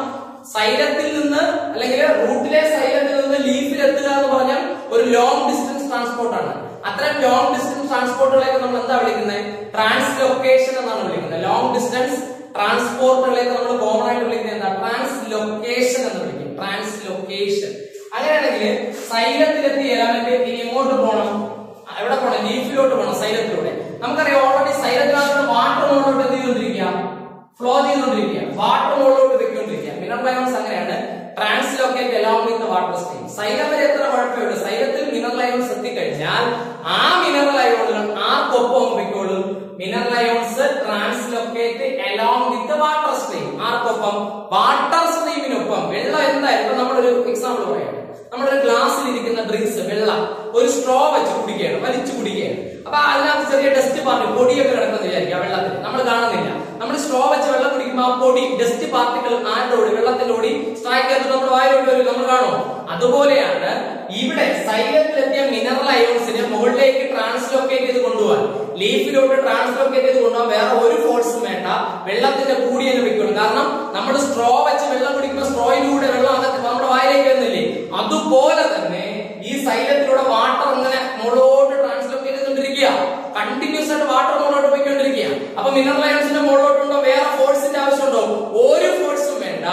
S1: സൈലത്തിൽ നിന്ന് അല്ലെങ്കിൽ റൂട്ടിലെ സൈലത്തിൽ നിന്ന് ലീഫിൽ എത്തുക എന്ന് പറഞ്ഞാൽ ഒരു ലോങ് ഡിസ്റ്റൻസ് ട്രാൻസ്പോർട്ട് ആണ്. അത്തരം ലോങ് ഡിസ്റ്റൻസ് ട്രാൻസ്പോർട്ടുകളെയൊക്കെ നമ്മൾ എന്താ വിളിക്കുന്നത്? ട്രാൻസ്ലൊക്കേഷൻ എന്നാണ് വിളിക്കുന്നത്. ലോങ് ഡിസ്റ്റൻസ് ട്രാൻസ്പോർട്ടുകളെയൊക്കെ നമ്മൾ കോമൺ ആയിട്ട് വിളിക്കുന്നത് എന്താ? ട്രാൻസ്ലൊക്കേഷൻ എന്ന് വിളിക്കും. ട്രാൻസ്ലൊക്കേഷൻ. അങ്ങനെയാണെങ്കിൽ സൈലത്തിലെത്തിയ എലമെന്റ് ഇനി എങ്ങോട്ട് പോകണം? എവിടെ പോകണം? ലീഫിലോട്ട് പോകണം. സൈലത്തിലൂടെ നമുക്കറിയാം ഓൾറെഡി സൈലത്തിനകത്ത് വാട്ടർ മുകളിലോട്ട് എന്ത് ചെയ്തുകൊണ്ടിരിക്കുക? ഫ്ലോ ചെയ്തുകൊണ്ടിരിക്കുക. വാട്ടർ മുകളിലോട്ട് വെക്കൊണ്ടിരിക്കുക. മിനറൽ അയോൺസ് അങ്ങനെയാണ്. Translocate along with the water stream. Xylem വരെ എത്ര കുഴപ്പമുണ്ട്? സൈലത്തിൽ മിനറൽ അയോൺസ് എത്തിക്കഴിഞ്ഞാൽ ആ മിനറൽ അയോണുകൾ ആർക്കൊപ്പം വെക്കോളും? Mineral ions translocate along with the water stream. ആർക്കൊപ്പം? വാട്ടർ സ്ട്രീമിനൊപ്പം. വെള്ളം എന്തായാലും ഇപ്പൊ നമ്മളൊരു എക്സാമ്പിൾ പറയാം. നമ്മളൊരു ഗ്ലാസ്സിൽ ഇരിക്കുന്ന ഡ്രിങ്ക്സ് വെള്ളം ഒരു സ്ട്രോ വെച്ച് കുടിക്കുകയാണ്, വലിച്ചു കുടിക്കുകയാണ്. അപ്പൊ അതിനകത്ത് ചെറിയ ഡസ്റ്റ് പാർട്ടിക്കിൾ പൊടിയൊക്കെ കിടക്കുന്നത് വിചാരിക്കുക വെള്ളത്തിൽ. നമ്മൾ കാണുന്നില്ല. നമ്മൾ സ്ട്രോ വെച്ച് വെള്ളം കുടിക്കുമ്പോൾ ആ പൊടി ഡസ്റ്റ് പാർട്ടിക്കിൾ ആരോട് വെള്ളത്തിലോടി സ്ട്രൈക്ക് ചെയ്തിട്ട് നമ്മുടെ വായിലോട്ട് വരും. നമ്മൾ കാണുമോ? അതുപോലെയാണ് ഇവിടെ സൈലത്തിലെത്തിയ മിനറൽ അയോൺസിനെ മുകളിലേക്ക് ട്രാൻസ്ലോക്കേറ്റ് ചെയ്ത് കൊണ്ടുപോകാൻ, ലീഫിലോട്ട് ട്രാൻസ്ലോക്കേറ്റ് ചെയ്ത് കൊണ്ടുപോകാൻ വേറെ ഒരു ഫോഴ്സും വേണ്ട. വെള്ളത്തിന്റെ കൂടി അനുഭവിക്കണം. കാരണം നമ്മൾ സ്ട്രോ വെച്ച് വെള്ളം കുടിക്കുമ്പോൾ സ്ട്രോയിലൂടെ വെള്ളം അകത്ത് നമ്മുടെ വായിലേക്ക് വരുന്നില്ലേ? അതുപോലെ തന്നെ ഈ സൈലത്തിലൂടെ വാട്ടർ ഇങ്ങനെ മുകളിലോട്ട് ട്രാൻസ്ലോക്കേറ്റ് ചെയ്തുകൊണ്ടിരിക്കുക. കണ്ടിന്യൂസ് ആയിട്ട് വാട്ടർ മുകളിലോട്ട് പോയിക്കൊണ്ടിരിക്കുക. അപ്പൊ മിനറൽ അയോൺസിന്റെ മുകളിലോട്ടുണ്ടോ വേറെ ഫോഴ്സിന്റെ ആവശ്യമുണ്ടോ? ഒരു ഫോഴ്സും വേണ്ട.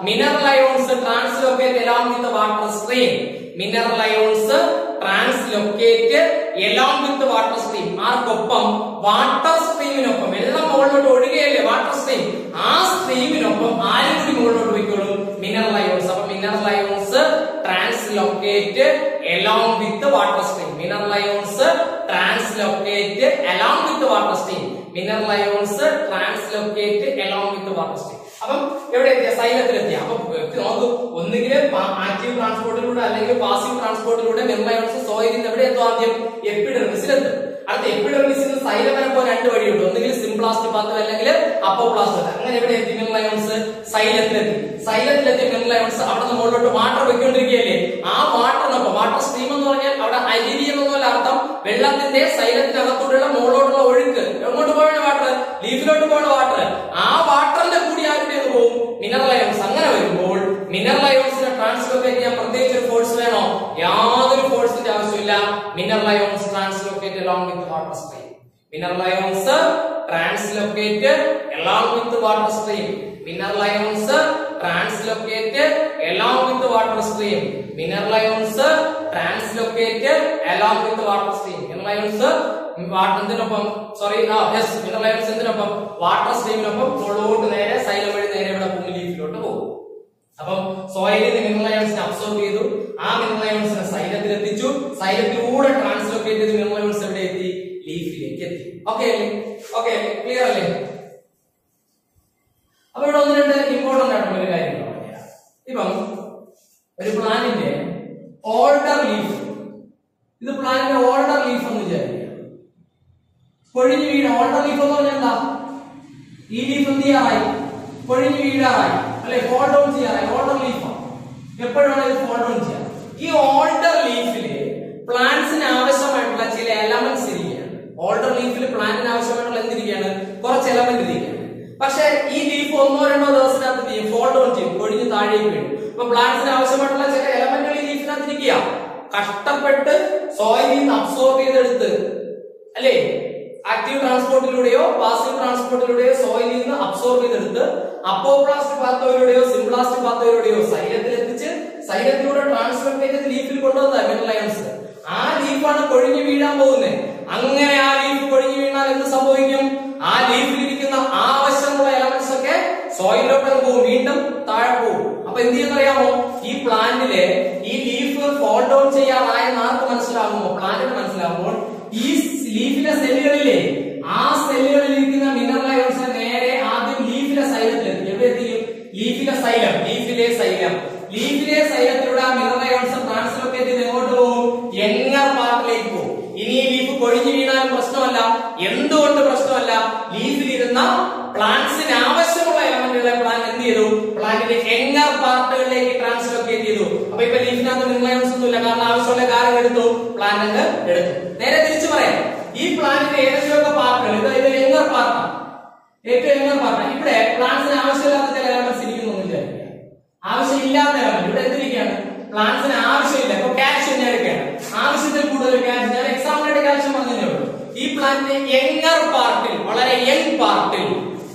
S1: Mineral ions translocate along with the water stream. Mineral ions translocate along with the water stream. ആർക്കൊപ്പം? വാട്ടർ സ്ട്രീമിനൊപ്പം. വെള്ളം മുകളിലോട്ട് ഒഴുകുകയല്ലേ വാട്ടർ സ്ട്രീം. ആ സ്ട്രീമിനൊപ്പം ആരും കൂടി മുകളിലോട്ട് പോയിക്കോളും? Mineral ions. അപ്പൊ mineral ions translocate along with the water stream. Mineral ions translocate along with the water stream. Mineral ions translocate along with the water stream. അപ്പം എവിടെ എത്തിയ? സൈലത്തിലെത്തിയ. അപ്പൊ നമുക്ക് ഒന്നുകിൽ ആക്റ്റീവ് ട്രാൻസ്പോർട്ടിലൂടെ അല്ലെങ്കിൽ പാസീവ് ട്രാൻസ്പോർട്ടിലൂടെ മിനറൽ അയോൺസ് സോയിലിൽ നിന്ന് എവിടെ എത്തും? ആദ്യം എപ്പിഡെർമിസിലെത്തും. അടുത്ത എപ്പിഡെർമിസിൽ നിന്ന് സൈലം വരെ പോകാൻ രണ്ട് വഴിയുണ്ട്. ഒന്നുകിൽ സിംപ്ലാസ്റ്റ് പാത്ത് അല്ലെങ്കിൽ അപ്പോപ്ലാസ്റ്റ്. അങ്ങനെ എവിടെ എത്തി? മിനറൽ അയോൺസ് സൈലത്തിലെത്തി. സൈലത്തിലെത്തിയ മിനറൽ അയോൺസ് അവിടെ നിന്ന് മുകളിലോട്ട് വാട്ടർ വെക്കൊണ്ടിരിക്കുകയല്ലേ? ആ വാട്ടറിനൊപ്പം വാട്ടർ സ്ട്രീം എന്ന് പറഞ്ഞാൽ അവിടെ അരിരി എന്നൊന്നുമല്ല അർത്ഥം. വെള്ളത്തിന്റെ സൈലത്തിനകത്തോടുള്ള മുകളിലോട്ടുള്ള ഒഴുക്ക്. എങ്ങോട്ട് പോകണ വാട്ടർ? ലീഫിലോട്ട് പോകണ വാട്ടർ. ആ വാട്ടറിന്റെ കൂടി ആരുടെ പോകും? Mineral ions. അങ്ങനെ വരുമ്പോൾ മിനറൽ അയോൺസിനെ ട്രാൻസ്ലോക്കേറ്റ് ചെയ്യാൻ പ്രത്യേകിച്ച് ഒരു ഫോഴ്സ് വേണോ? യാതൊരു ഫോഴ്സിന്റെ ആവശ്യമില്ല. Mineral ions translocate along with the water stream. Mineral ions translocate along with the water stream. Mineral ions translocate along with the water stream. Mineral ions translocate along with the water stream. Mineral ions വാട്ടറിനൊപ്പം mineral ions എന്തിനൊപ്പം? Water സ്ട്രീമിനൊപ്പം മുകളിലോട്ട് നേരെ xylem വഴി നേരെ ഇവിടെ പോകും, ലീഫിലോട്ട് പോകും. അപ്പം സോയിലിൽ നിന്ന് മിനറൽ അയോൺസിനെ അബ്സോർബ് ചെയ്തു. ആ മിനറൽ അയോൺസിനെ സൈലത്തിൽ എത്തിച്ചു. സൈലത്തിലൂടെ ട്രാൻസ്ലോക്കേറ്റ് ചെയ്ത് മിനറൽ അയോൺസ് എവിടെ എത്തി? ലീഫിലേക്ക് എത്തി. ഓക്കെ അല്ലേ? ഓക്കെ അല്ലേ? ക്ലിയർ അല്ലേ? അപ്പൊ ഇവിടെ ഒന്ന് രണ്ട് ഇമ്പോർട്ടന്റ് ആയിട്ടുള്ള ഒരു കാര്യം പറയാം. ഇപ്പം ഒരു പ്ലാന്റിന്റെ ഓൾഡർ ലീഫ്, ഇത് പ്ലാന്റിന്റെ ഓൾഡർ ലീഫ് എന്ന് വിചാരിക്കുക. പൊഴിഞ്ഞു വീഴ. ഓൾഡർ ലീഫ് എന്ന് പറഞ്ഞാൽ എന്താ? ഈ ലീഫ് എന്ത് ചെയ്യാറായി? പൊഴിഞ്ഞു വീഴാറായി അല്ലെ? ഫോൾ ഡൗൺ ചെയ്യാറായി. ഓൾഡർ ലീഫാണ്. എപ്പോഴാണ് ഇത് ഫോൾ ഡൗൺ ചെയ്യാം? ഈ ഓൾഡർ ലീഫില് പ്ലാന്റ്സിന് ആവശ്യമായിട്ടുള്ള ചില എലമെന്റ്സ് ഇരിക്കുകയാണ്. ഓൾഡർ ലീഫിൽ പ്ലാന്റിന് ആവശ്യമായിട്ടുള്ള എന്തിരിക്കുകയാണ്? കുറച്ച് എലമെന്റ് ഇരിക്കുകയാണ്. പക്ഷെ ഈ ലീഫ് ഒന്നോ രണ്ടോ ദിവസത്തിനകത്ത് ചെയ്യും, ഫോൾ ഡൗൺ ചെയ്യും, പൊഴിഞ്ഞ് താഴേക്ക് വീഴും. അപ്പൊ പ്ലാന്റ്സിന് ആവശ്യമായിട്ടുള്ള ചില എലമെന്റുകൾ ഈ ലീഫിനകത്ത് ഇരിക്കുക. കഷ്ടപ്പെട്ട് സോയിലിൽ നിന്ന് അബ്സോർബ് ചെയ്തെടുത്ത് അല്ലേ? ആക്റ്റീവ് ട്രാൻസ്പോർട്ടിലൂടെയോ പാസീവ് ട്രാൻസ്പോർട്ടിലൂടെയോ സോയിലിൽ നിന്ന് അബ്സോർബ് ചെയ്തെടുത്ത് അപ്പോപ്ലാസ്റ്റ് പാത്തോയിലൂടെയോ സിംപ്ലാസ്റ്റ് പാത്തോയിലൂടെയോ സൈലത്തിലെത്തിച്ച് സൈലത്തിലൂടെ ട്രാൻസ്ലോക്കേറ്റ് ചെയ്ത് ലീഫിൽ കൊണ്ടുവന്ന മിനറൽ അയോൺസ്. ആ ലീഫാണ് പൊഴിഞ്ഞു വീഴാൻ പോകുന്നത്. അങ്ങനെ ആ ലീഫ് പൊഴിഞ്ഞു വീണാൽ എന്ത് സംഭവിക്കും? ആ ലീഫിലിരിക്കുന്ന ആവശ്യമുള്ള എലമെന്റ്സ് ഒക്കെ സോയിലോട്ട് പോകും, വീണ്ടും താഴെ പോകും. അപ്പൊ എന്ത് ചെയ്യുന്നറിയാമോ? ഈ പ്ലാന്റിലെ ഈ ലീഫ് ഫോൾ ഡൗൺ ചെയ്യാറായെന്ന് ആർക്ക് മനസ്സിലാകുമോ? പ്ലാന്റിന് മനസ്സിലാകുമ്പോൾ ഈ ലീഫിലെ സെല്ലുകളിലെ ആ സെല്ലുകളിൽ ഇരിക്കുന്ന മിനറൽ അയോൺസിനെ നേരെ ആദ്യം ലീഫിലെ സൈലത്തിലെത്തി. എവിടെ എത്തിക്കും? ലീഫിലെ സൈലം. ലീഫിലെ സൈലത്തിലൂടെ ആ മിനറൽ അയോൺസ് ട്രാൻസ്ലോക്കേറ്റ് ചെയ്ത് എങ്ങോട്ട് പോകും? യങ്ങർ പാർട്ടിലേക്ക് പോകും. ഇനി ഈ ലീഫ് പൊഴിഞ്ഞു വീണാലും പ്രശ്നമല്ല. എന്തുകൊണ്ട് പ്രശ്നമല്ല? ലീഫിലിരുന്ന പ്ലാന്റ്സിന് ആവശ്യമുള്ള എലമെന്റ് പറഞ്ഞാൽ ഇവിടെ പ്ലാന്റ്സിന് ആവശ്യമില്ലാത്ത ചില എലമെന്റ്സ് ഇരിക്കുന്നൊന്നുമില്ല. ആവശ്യമില്ലാത്ത എലമെന്റ് ഇവിടെ എന്തിരിക്കുകയാണ്? പ്ലാന്റ്സിന് ആവശ്യമില്ല. ഇപ്പൊ കാൽഷ്യം ഞാൻ എടുക്കുകയാണ്, ആവശ്യത്തിൽ കൂടുതൽ കാൽഷ്യം. ഞാൻ എക്സാമ്പിളായിട്ട് കാൽഷ്യം പറഞ്ഞതേ ഉള്ളൂ. ഈ പ്ലാന്റിന്റെ യങ്ങർ പാർട്ടിൽ, വളരെ യങ് പാർട്ടിൽ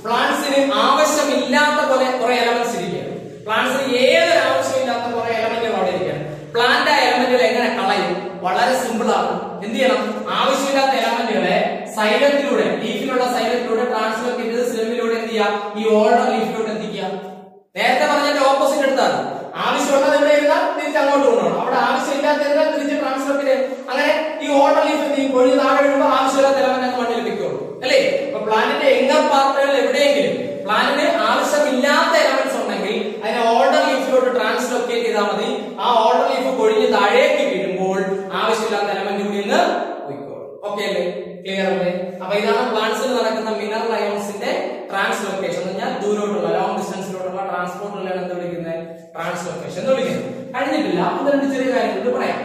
S1: പ്ലാന്റ്സിന് ആവശ്യമില്ലാത്ത കുറെ എലമെന്റ്സ് ഇരിക്കുകയാണ്. പ്ലാന്റ്സിന് ഏതൊരു ആവശ്യമില്ലാത്ത കുറെ എലമെന്റുകൾ അവിടെ ഇരിക്കുകയാണ്. പ്ലാന്റ് ആ എലമെന്റുകൾ എങ്ങനെ കളയും? വളരെ സിമ്പിൾ ആണ്. എന്ത് ചെയ്യണം? ആവശ്യമില്ലാത്ത എലമെന്റുകളെ സൈലത്തിലൂടെ, ലീഫിലുള്ള സൈലത്തിലൂടെ ട്രാൻസ്ഫർ ചെയ്ത് സ്റ്റെമ്മിലൂടെ എന്ത് ചെയ്യുക? ഈ ഓൾഡർ ലീഫിലൂടെ എത്തിക്കുക. നേരത്തെ പറഞ്ഞതിന്റെ ഓപ്പോസിറ്റ് എടുത്താൽ ആവശ്യമുള്ളത് എവിടെ എഴുതാം, തിരിച്ച് അങ്ങോട്ട് കൊണ്ടുപോകണം. അവിടെ ആവശ്യമില്ലാത്ത എഴുതാൻ തിരിച്ച് ട്രാൻസ്ഫർ ചെയ്ത് അങ്ങനെ ഈ ഓർഡർ ലീഫ് എന്ത് ചെയ്യും? പൊഴി താഴെ എഴുതുമ്പോൾ ആവശ്യമില്ലാത്ത എലമെന്റ് മണ്ണിൽ വെക്കുള്ളൂ അല്ലേ? അപ്പൊ പ്ലാന്റിന്റെ എങ്ങർ പാർട്ടുകൾ എവിടെയെങ്കിലും പ്ലാന്റിന് ആവശ്യമില്ലാത്ത എലമെന്റ്സ് ഉണ്ടെങ്കിൽ അതിനെ ഓർഡർ ലീഫിലോട്ട് ട്രാൻസ്ലൊക്കേറ്റ് ചെയ്താൽ മതി. ആ ഓർഡർ ലീഫ് പൊഴിഞ്ഞ് താഴേക്ക് വീഴുമ്പോൾ ആവശ്യമില്ലാത്ത എലമെന്റ് കൂടി ഒന്ന് പോയിക്കോളും. ഓക്കെ അല്ലേ? ക്ലിയർ അല്ലേ? അപ്പൊ ഇതാണ് പ്ലാന്റ്സിൽ നടക്കുന്ന മിനറൽ അയോൺസിന്റെ ട്രാൻസ്ലൊക്കേഷൻ എന്ന് പറഞ്ഞാൽ ദൂരോട്ടുള്ള ലോങ് ഡിസ്റ്റൻസിലോട്ടുള്ള ട്രാൻസ്പോർട്ടിലാണ് എന്ത് വിളിക്കുന്നത്? ട്രാൻസ്ലൊക്കേഷൻ എന്ന് വിളിക്കുന്നത്. കഴിഞ്ഞിട്ടില്ല, അത് രണ്ട് ചെറിയ കാര്യങ്ങൾ പറയാം.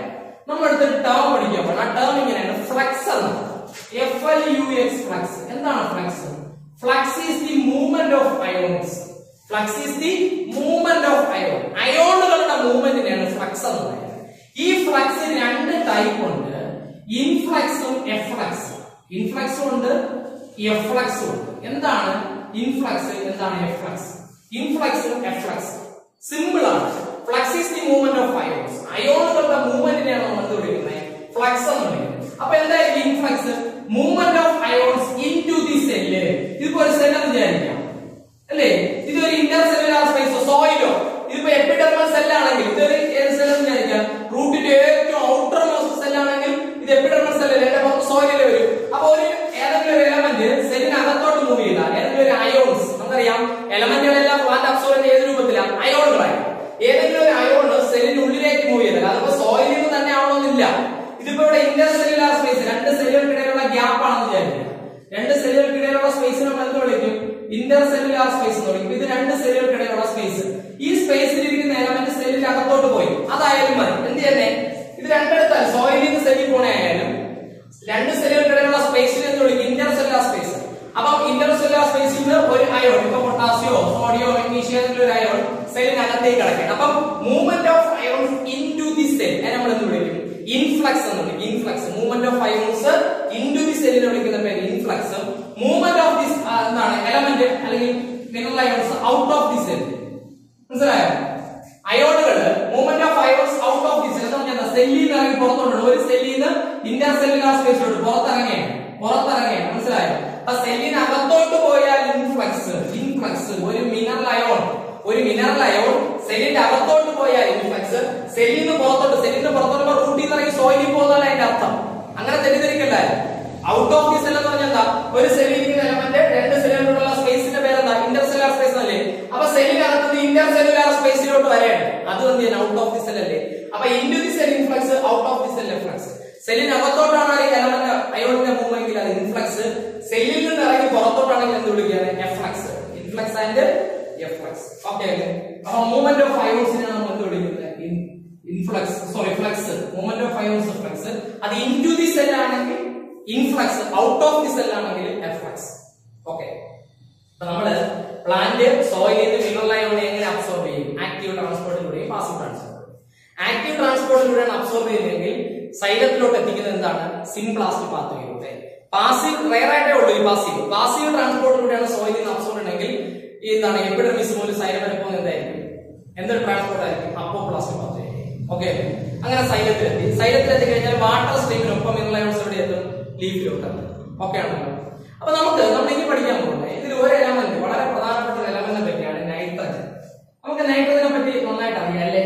S1: നമ്മൾ അടുത്തൊരു ടേം പഠിക്കാൻ പോകണം. ആ ടേം ഇങ്ങനെയാണ്, ഫ്ലക്സ് എന്നാണ്. FLUX flux. എന്താണ് flux? Flux is the movement of ions. Flux is the movement of ion. അയോണുകളുടെ മൂവ്മെന്റിനെയാണ് ഫ്ലക്സ് എന്ന് പറയുന്നത്. ഈ ഫ്ലക്സ് രണ്ട് ടൈപ്പ് ഉണ്ട്, ഇൻഫ്ലക്സും എഫ്ലക്സും. ഇൻഫ്ലക്സും ഉണ്ട്, എഫ്ലക്സും ഉണ്ട്. എന്താണ് ഇൻഫ്ലക്സ്, എന്താണ് എഫ്ലക്സ്? ഇൻഫ്ലക്സും എഫ്ലക്സും സിമ്പിൾ ആണ്. Flux is the movement of ions. അയോണുകളുടെ മൂവ്മെന്റിനെയാണ് നമ്മൾ എന്ത് വിളിക്കുന്നത്? ഫ്ലക്സ് എന്ന് വിളിക്കുന്നത്. അപ്പൊ എന്തായിരിക്കും influx? Movement of ions into the cell. ഇതിപ്പോ ഒരു സെൽ എന്ന് വിചാരിക്കാം അല്ലേ? ഇതൊരു ഇന്റർ സെല്ലുലാർ സ്പേസോ സോയിലോ, ഇതിപ്പോ എപ്പിഡെർമൽ സെല്ലാണെങ്കിൽ ഇതൊരു ഏത് സെൽ എന്ന് വിചാരിക്കാം? റൂട്ടിന്റെ ഏറ്റവും ഔട്ടർ മോസ്റ്റ് സെല്ലാണെങ്കിൽ ഇത് എപ്പിഡെർമൽ സെല്ലല്ലേ, എന്റെ പുറത്ത് സോയിലേ വരും. അപ്പൊ ഒരു ഏതെങ്കിലും ഒരു എലമെന്റ് സെല്ലിനകത്തോട്ട് മൂവ് ചെയ്താൽ ഏതെങ്കിലും ഒരു അയോൺസ്, നമുക്കറിയാം എലമെന്റുകളെല്ലാം പ്ലാന്റ് അബ്സോർബ് ഏത് രൂപത്തിലാണ്? അയോണുകളായി. ഏതെങ്കിലും ഒരു അയോണ് സെല്ലിനുള്ളിലേക്ക് മൂവ് ചെയ്താൽ അതിപ്പോ സോയിലിൽ നിന്ന് തന്നെ ആവണമെന്നില്ല. ഇതിപ്പോ ഇവിടെ ഇന്റർ സെല്ലുലാർ സ്പേസ്, രണ്ട് സെല്ലുകൾക്കിടയിലുള്ള ഗ്യാപ്പ് ആണെന്ന് വിചാരിക്കുക. രണ്ട് സെല്ലുകൾക്കിടയിലുള്ള സ്പേസിനെ നമ്മൾ എന്ത് വിളിക്കും? ഇന്റർ സെല്ലുലാർ സ്പേസ് എന്ന് വിളിക്കും. ഇത് രണ്ട് സെല്ലുകൾക്കിടയിലുള്ള സ്പേസ്. ഈ സ്പേസിൽ ഇരിക്കുന്ന എലമെന്റ് സെല്ലിന്റെ അകത്തോട്ട് പോയി, അതായാലും മതി. എന്ത് തന്നെ ഇത് രണ്ടിടത്താൽ സോയിലിൽ നിന്ന് സെല്ലിൽ പോണേ ആയാലും രണ്ട് സെല്ലുകൾക്കിടയിലുള്ള സ്പേസിനെ എന്ത് വിളിക്കും? Inter cellular space. അപ്പൊ ഇന്റർ സെല്ലുലാർ സ്പേസിൽ നിന്ന് ഒരു അയോൺ, ഇപ്പൊ പൊട്ടാസ്യോ സോഡിയോ മഗ്നീഷ്യോ ഒരു അയോൺ സെല്ലിനകത്തേക്ക് കിടക്കണം. അപ്പൊ movement of ions into the cell നമ്മൾ എന്ത് വിളിക്കും? ഇൻഫ്ലക്സ് എന്ന് വിളിക്കും. Influx, movement of ions into the സെല്ലിനെ വിളിക്കുന്ന പേര് ഇൻഫ്ലക്സ്. മൂവ്മെന്റ് ഓഫ് ദിസ് എന്താണ് എലമെന്റ് അല്ലെങ്കിൽ mineral ions out of the cell. മനസ്സിലായോ? അയോണുകള് movement of ions out of the cell എന്ന് പറഞ്ഞാൽ സെല്ലിൽ നിന്ന് ഇറങ്ങി പുറത്തോട്ട്, ഒരു സെല്ലിൽ നിന്ന് ഇന്റർ സെല്ലുലാർ സ്പേസിലോട്ട് പുറത്തിറങ്ങിയാണ്. മനസ്സിലായോ? അപ്പൊ സെല്ലിനകത്തോട്ട് പോയാൽ ഇൻഫ്ലക്സ്. ഇൻഫ്ലക്സ് ഒരു മിനറൽ അയോൺ, സെല്ലിന്റെ അകത്തോട്ട് പോയാൽ ഇൻഫ്ലക്സ്. സെല്ലിൽ നിന്ന് പുറത്തോട്ട് റൂട്ടിൽ നിന്ന് ഇറങ്ങി സോയിലിൽ പോകുന്നതാണ് അതിന്റെ അർത്ഥം. അങ്ങനെ തെറ്റിദ്ധരിക്കല്ലേ? ഔട്ട് ഓഫ് ദി സെൽ എന്ന് പറഞ്ഞാൽ എന്താ? ഒരു സെല്ലിൽ ഇരിക്കുന്ന എലമെന്റ് രണ്ട് സെല്ലുകളുള്ള സ്പേസിന്റെ പേരെന്താ? ഇന്റർ സെല്ലുലാർ സ്പേസ് അല്ലേ? അപ്പൊ സെല്ലിനകത്ത് ഇന്റർ സെല്ലുലാർ സ്പേസിലോട്ട് വരെയാണ്, അത് എന്ത് ചെയ്യാൻ? ഔട്ട് ഓഫ് ദി സെൽ അല്ലേ? അപ്പൊ into the cell influx, out of the cell efflux. സെല്ലിനകത്തോട്ടാണ് ഈ എലമെന്റ് അയോണിന്റെ മൂവ്മെന്റ് അത് ഇൻഫ്ലക്സ്. സെല്ലിൽ നിന്ന് ഇറങ്ങി പുറത്തോട്ടാണെങ്കിൽ എന്ത് വിളിക്കുകയാണ്? Efflux. Influx and efflux. Okay അല്ലേ? അപ്പൊ മൂവ്മെന്റ് ഓഫ് അയോൺസിനെ നമ്മൾ എന്ത് വിളിക്കുന്നത്? Flux. Movement of ions flux. അത് ഇൻടു ദി സെൽ ആണെങ്കിൽ influx, out of the cell ആണെങ്കിൽ എഫ്ലക്സ്. ഓക്കെ. അപ്പൊ നമ്മള് പ്ലാന്റ് സോയിലിൽ നിന്ന് മിനറൽ അയോണിനെ എങ്ങനെ അബ്സോർബ് ചെയ്യും? ആക്റ്റീവ് ട്രാൻസ്പോർട്ടിലൂടെയും പാസീവ് ട്രാൻസ്പോർട്ട്. ആക്റ്റീവ് ട്രാൻസ്പോർട്ടിലൂടെയാണ് അബ്സോർബ് ചെയ്യുന്നതെങ്കിൽ സൈലത്തിലോട്ട് എത്തിക്കുന്നത് എന്താണ്? സിംപ്ലാസ്റ്റ് പാത്വേയിലൂടെ. പാസീവ് റെയർ ആയിട്ടേ ഉള്ളൂ ഈ പാസീവ് ട്രാൻസ്പോർട്ടിലൂടെയാണ് സോയിലിൽ നിന്ന് അബ്സോർബ് ചെയ്യണമെങ്കിൽ ഈ എന്താണ് എപ്പിഡെർമിസ് മുതൽ സൈലം വരെ പോകുന്നത് എന്തായിരിക്കും? എന്തൊരു ട്രാൻസ്പോർട്ട് ആയിരിക്കും? Apoplast pathway. ഓക്കെ. അങ്ങനെ സൈലത്തിലെത്തി കഴിഞ്ഞാൽ വാട്ടർ സ്ട്രീമിനൊപ്പം മിനറൽ അയോൺസ് എവിടെ എത്തും? ലീഫിലോട്ട്. ഓക്കെ ആണല്ലോ? അപ്പൊ നമ്മൾ ഇനി പഠിക്കാൻ പോകുന്നത് ഇതിൽ ഒരു എലമെന്റ്, വളരെ പ്രധാനപ്പെട്ട ഒരു എലമെന്റിനെ പറ്റിയാണ്, നൈട്രജൻ. നമുക്ക് നൈട്രജനെ പറ്റി നന്നായിട്ട് അറിയാം അല്ലേ?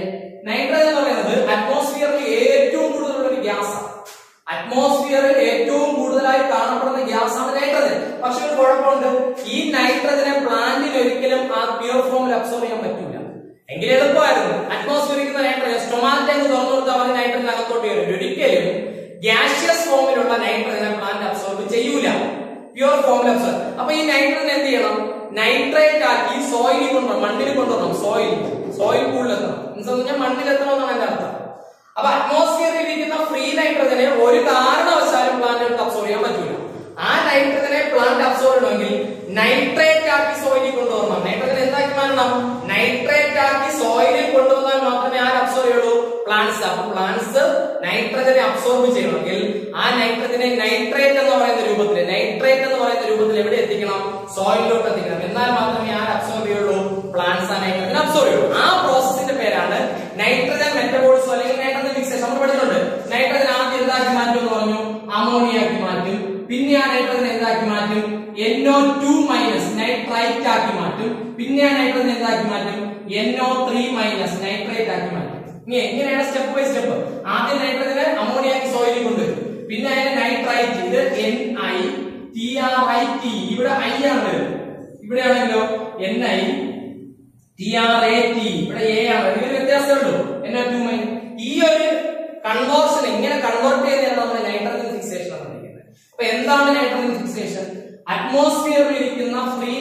S1: നൈട്രജൻ എന്ന് പറയുന്നത് അറ്റ്മോസ്ഫിയറിൽ ഏറ്റവും കൂടുതലുള്ള ഒരു ഗ്യാസാണ്. അറ്റ്മോസ്ഫിയറിൽ ഏറ്റവും കൂടുതലായി കാണപ്പെടുന്ന ഗ്യാസാണ് നൈട്രജൻ. പക്ഷെ ഒരു കുഴപ്പമുണ്ട്, ഈ നൈട്രജനെ പ്ലാന്റിന് ഒരിക്കലും ആ പ്യൂർ ഫോമിൽ അബ്സോർബ് ചെയ്യാൻ പറ്റൂല. എങ്കിലും എളുപ്പമായിരുന്നു. അറ്റ്മോസ്ഫിയറിൽ നൈട്രജൻ സ്റ്റൊമാറ്റേക്ക് തുറന്നു കൊടുത്താൽ മതി, നൈട്രജൻ അകത്തോട്ട് വരും. ഒരിക്കലും ഗ്യാഷ്യസ് ഫോമിലുള്ള നൈട്രജനെ പ്ലാന്റ് അബ്സോർബ് ചെയ്യൂല, പ്യൂർ ഫോമിൽ അബ്സോർബ്. അപ്പൊ ഈ നൈട്രജൻ എന്ത് ചെയ്യണം? നൈട്രേറ്റ് ആക്കി സോയിലിൽ കൊണ്ടുവരണം, മണ്ണിൽ കൊണ്ടുവരണം. സോയിൽ പൂളിലെത്തണം. മീൻസ് മണ്ണിലെത്തണം എന്നാണ് എന്റെ അർത്ഥം. അപ്പൊ അറ്റ്മോസ്ഫിയറിൽ ഇരിക്കുന്ന ഫ്രീ നൈട്രജനെ ഒരു കാരണവശാലും പ്ലാന്റുകൾക്ക് അബ്സോർബ് ചെയ്യാൻ പറ്റൂല. ആ നൈട്രജനെ പ്ലാന്റ് അബ്സോർബ് ചെയ്യണമെങ്കിൽ നൈട്രേറ്റ് ആക്കി സോയിലിൽ കൊണ്ടുവരണം. നൈട്രജൻ എന്താക്കി മാറ്റണം? നൈട്രേറ്റ് ആക്കി സോയിലിൽ കൊണ്ടുവന്നാൽ മാത്രമേ ആര് അബ്സോർബ് ചെയ്യുള്ളൂ? പ്ലാന്റ്സ്. അപ്പൊ പ്ലാന്റ്സ് നൈട്രജനെ അബ്സോർബ് ചെയ്യണമെങ്കിൽ ആ നൈട്രജനെ നൈട്രേറ്റ് എന്ന് പറയുന്ന രൂപത്തിൽ എവിടെ എത്തിക്കണം? സോയിലിലോട്ട് എത്തിക്കണം. എന്നാൽ മാത്രമേ ആര് അബ്സോർബ് ചെയ്യുള്ളൂ? പ്ലാന്റ്സ് ആ നൈട്രജൻ അബ്സോർബ് ചെയ്യുള്ളൂ. ആ പ്രോസസിന്റെ പേരാണ് നൈട്രജൻ മെറ്റബോളിസം അല്ലെങ്കിൽ നൈട്രജൻ ഫിക്സേഷൻ. നമ്മൾ പഠിച്ചിട്ടുണ്ട്. നൈട്രജൻ ആദ്യം എന്താക്കി മാറ്റും എന്ന് പറഞ്ഞു? അമോണിയാക്കി മാറ്റും. പിന്നെ ആ നൈട്രജൻ എന്താക്കി മാറ്റും? NO2- നൈട്രൈറ്റ് ആക്കി മാറ്റും. പിന്നെ ആ നൈട്രജൻ എന്താക്കി മാറ്റും? NO3- നൈട്രേറ്റ് ആക്കി മാറ്റും. ഇങ്ങനെയാണ് സ്റ്റെപ്പ് ബൈ സ്റ്റെപ്പ്. ആദ്യം നൈട്രജനെ അമോണിയാക്കി സോയിലിൽ കൊണ്ടുവരും. പിന്നെ അതിന് നൈട്രൈറ്റ്, ഇത് NiTrIT, ഇവിടെ I ആണ് വരുന്നത്. ഇവിടെ ആണെങ്കിലോ NiTrAT, ഇവിടെ A ആണ്. ഇതിന് വ്യത്യാസമുള്ളൂ. NO2-. ഈ ഒരു കൺവേർഷൻ ഇങ്ങനെ കൺവേർട്ട് ചെയ്യുന്നതാണ് നമ്മൾ നൈട്രജൻ ഫിക്സേഷൻ എന്ന് പറയുന്നത്. അപ്പൊ എന്താണ് നൈട്രജൻ ഫിക്സേഷൻ? അറ്റ്മോസ്ഫിയറിൽ ഇരിക്കുന്ന ഫ്രീ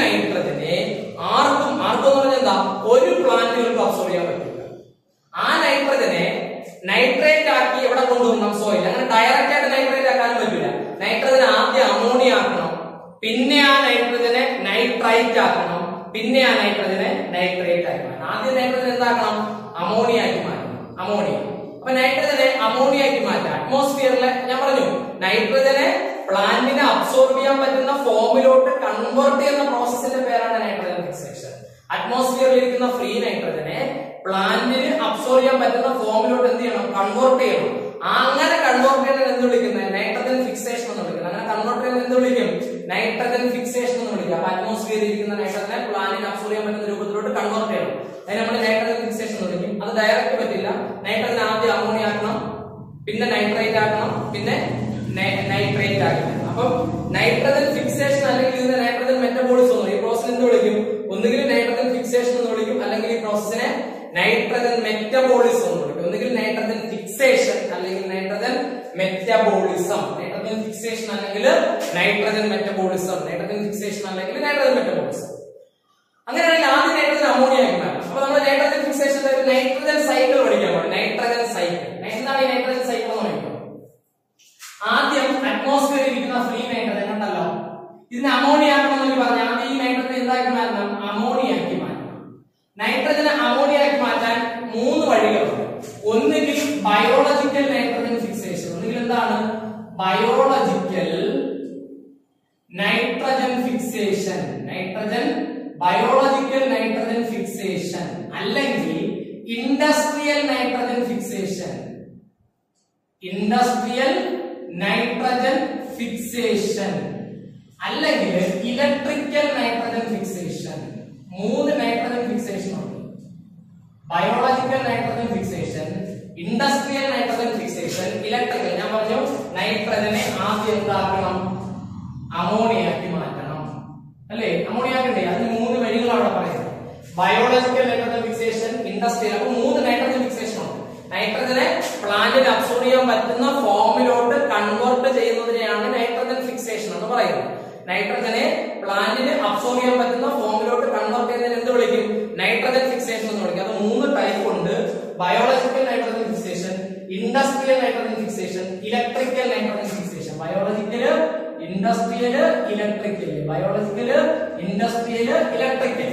S1: നൈട്രജനെ ആർക്കും എന്ന് പറഞ്ഞാൽ എന്താ? ഒരു പ്ലാന്റുകൾക്ക് അബ്സോർബ് ചെയ്യാൻ പറ്റില്ല. ആ നൈട്രജനെ നൈട്രേറ്റ് ആക്കി എവിടെ കൊണ്ടുവരണം? സോയിൽ. അങ്ങനെ ഡയറക്റ്റ് ആയിട്ട് നൈട്രേറ്റ് ആക്കാനും പറ്റില്ല. നൈട്രജനെ ആദ്യം അമോണിയ ആക്കണം, പിന്നെ ആ നൈട്രജനെ നൈട്രൈറ്റ് ആക്കണം, പിന്നെ ആ നൈട്രജനെ നൈട്രേറ്റ് ആക്കി മാറ്റണം. ആദ്യം നൈട്രജൻ എന്താക്കണം? അമോണിയ ആക്കി മാറ്റണം. അമോണിയ. അപ്പൊ നൈട്രജനെ അമോണിയാക്കി മാറ്റാം. അറ്റ്മോസ്ഫിയറിലെ ഞാൻ പറഞ്ഞു നൈട്രജനെ പ്ലാന്റിനെ അബ്സോർബ് ചെയ്യാൻ പറ്റുന്ന ഫോമിലോട്ട് കൺവേർട്ട് ചെയ്യുന്ന പ്രോസസ്സിന്റെ പേരാണ് നൈട്രജൻ ഫിക്സേഷൻ. അറ്റ്മോസ്ഫിയറിൽ ഇരിക്കുന്ന ഫ്രീ നൈട്രജനെ പ്ലാന്റിന് അബ്സോർബ് ചെയ്യാൻ പറ്റുന്ന ഫോമിലോട്ട് എന്ത് ചെയ്യണം? കൺവേർട്ട് ചെയ്യണം. അങ്ങനെ കൺവേർട്ട് ചെയ്യുന്നത് എന്ത് വിളിക്കുന്നത്? നൈട്രജൻ ഫിക്സേഷൻ എന്ന് വിളിക്കുന്നത്. അങ്ങനെ കൺവേർട്ട് ചെയ്യുന്നത് എന്ത് വിളിക്കും? നൈട്രജൻ ഫിക്സേഷൻ എന്ന് വിളിക്കുക. അപ്പൊ അറ്റ്മോസ്ഫിയറിൽ ഇരിക്കുന്ന നൈട്രജനെ പ്ലാന്റിന് അബ്സോർബ് ചെയ്യാൻ പറ്റുന്ന രൂപത്തിലോട്ട് കൺവേർട്ട് ചെയ്യണം. അതിന് നമ്മൾ നൈട്രജൻ ഫിക്സേഷൻ എന്ന് വിളിക്കും. അത് ഡയറക്റ്റ് പറ്റില്ല. നൈട്രജൻ ആദ്യം അമോണിയ ആക്കണം, പിന്നെ നൈട്രേറ്റ് ആക്കണം, പിന്നെ നൈട്രേറ്റ് ആക്കണം. അപ്പൊ നൈട്രജൻ ഫിക്സേഷൻ അല്ലെങ്കിൽ ഇതിനെ നൈട്രജൻ മെറ്റബോളിസം എന്ന്. ഈ പ്രോസസ് എന്ത് വിളിക്കും? ഒന്നുകിൽ നൈട്രജൻ ഫിക്സേഷൻ എന്ന് വിളിക്കും, അല്ലെങ്കിൽ ഈ പ്രോസസ്സിനെ നൈട്രജൻ മെറ്റബോളിസം എന്ന് വിളിക്കും. ഒന്നുകിൽ നൈട്രജൻ ഫിക്സേഷൻ അല്ലെങ്കിൽ നൈട്രജൻ മെറ്റബോളിസം. നൈട്രജൻ ഫിക്സേഷൻ അല്ലെങ്കിൽ നൈട്രജൻ മെറ്റബോളിസം. നൈട്രജൻ ഫിക്സേഷൻ അല്ലെങ്കിൽ നൈട്രജൻ മെറ്റബോളിസം. അങ്ങനെയാണെങ്കിൽ ആദ്യം നൈട്രജൻ അമോണിയ ആക്കി മാറ്റും. അപ്പൊ നമ്മൾ നൈട്രജൻ ഫിക്സേഷന്റെ ഒരു നൈട്രജൻ സൈക്കിൾ പഠിക്കാൻ പോകും. Nitrogen cycle. എന്താണ് ഈ നൈട്രജൻ സൈക്കിൾ എന്ന് പറയുന്നത്? ആദ്യം അറ്റ്മോസ്ഫിയറിൽ ഇരിക്കുന്ന ഫ്രീ നൈട്രജൻ ഉണ്ടല്ലോ, ഇതിനെ അമോണിയ ആക്കണമെന്ന് പറഞ്ഞാൽ ആദ്യം ഈ നൈട്രജൻ എന്താക്കി മാറ്റണം? അമോണിയാക്കി മാറ്റണം. നൈട്രജനെ അമോണിയാക്കി മാറ്റാൻ 3 വഴികളുണ്ട്. ഒന്നുകിൽ ബയോളജിക്കൽ നൈട്രജൻ ഫിക്സേഷൻ. ഒന്നുകിൽ എന്താണ്? Biological nitrogen fixation. Biological nitrogen fixation അല്ലെങ്കിൽ ഇൻഡസ്ട്രിയൽ നൈട്രജൻ ഫിക്സേഷൻ. അല്ലെങ്കിൽ electrical nitrogen fixation. 3 nitrogen fixation ഉണ്ട്. Biological nitrogen fixation, industrial nitrogen fixation, electrical. ഞാൻ പറഞ്ഞു നൈട്രജനെ ആദ്യം എന്താക്കണം? അമോണിയാക്കി മാറ്റണം അല്ലേ? അമോണിയാക്കണ്ടേ? അതിന് 3 വഴികളാണ് അവിടെ പറയുന്നത്. Biological nitrogen fixation, industrial. അപ്പൊ 3 നൈട്രജൻ ഫിക്സേഷൻ ഉണ്ട്. നൈട്രജനെ പ്ലാന്റിന് അബ്സോർബ് ചെയ്യാൻ പറ്റുന്ന ഫോമിലോട്ട് കൺവേർട്ട് ചെയ്യുന്നതിനെയാണ് നൈട്രജൻ ഫിക്സേഷൻ എന്ന് പറയുന്നത്. നൈട്രജനെ പ്ലാന്റിന് അബ്സോർബ് ചെയ്യാൻ പറ്റുന്ന ഫോമിലോട്ട് കൺവേർട്ട് ചെയ്യുന്നതിന് എന്ത് വിളിക്കും? നൈട്രജൻ ഫിക്സേഷൻ എന്ന് വിളിക്കും. അത് 3 ടൈപ്പ് ഉണ്ട്. Biological nitrogen fixation, industrial nitrogen fixation, electrical nitrogen fixation. Biological, industrial, electrical. Biological, industrial, electrical.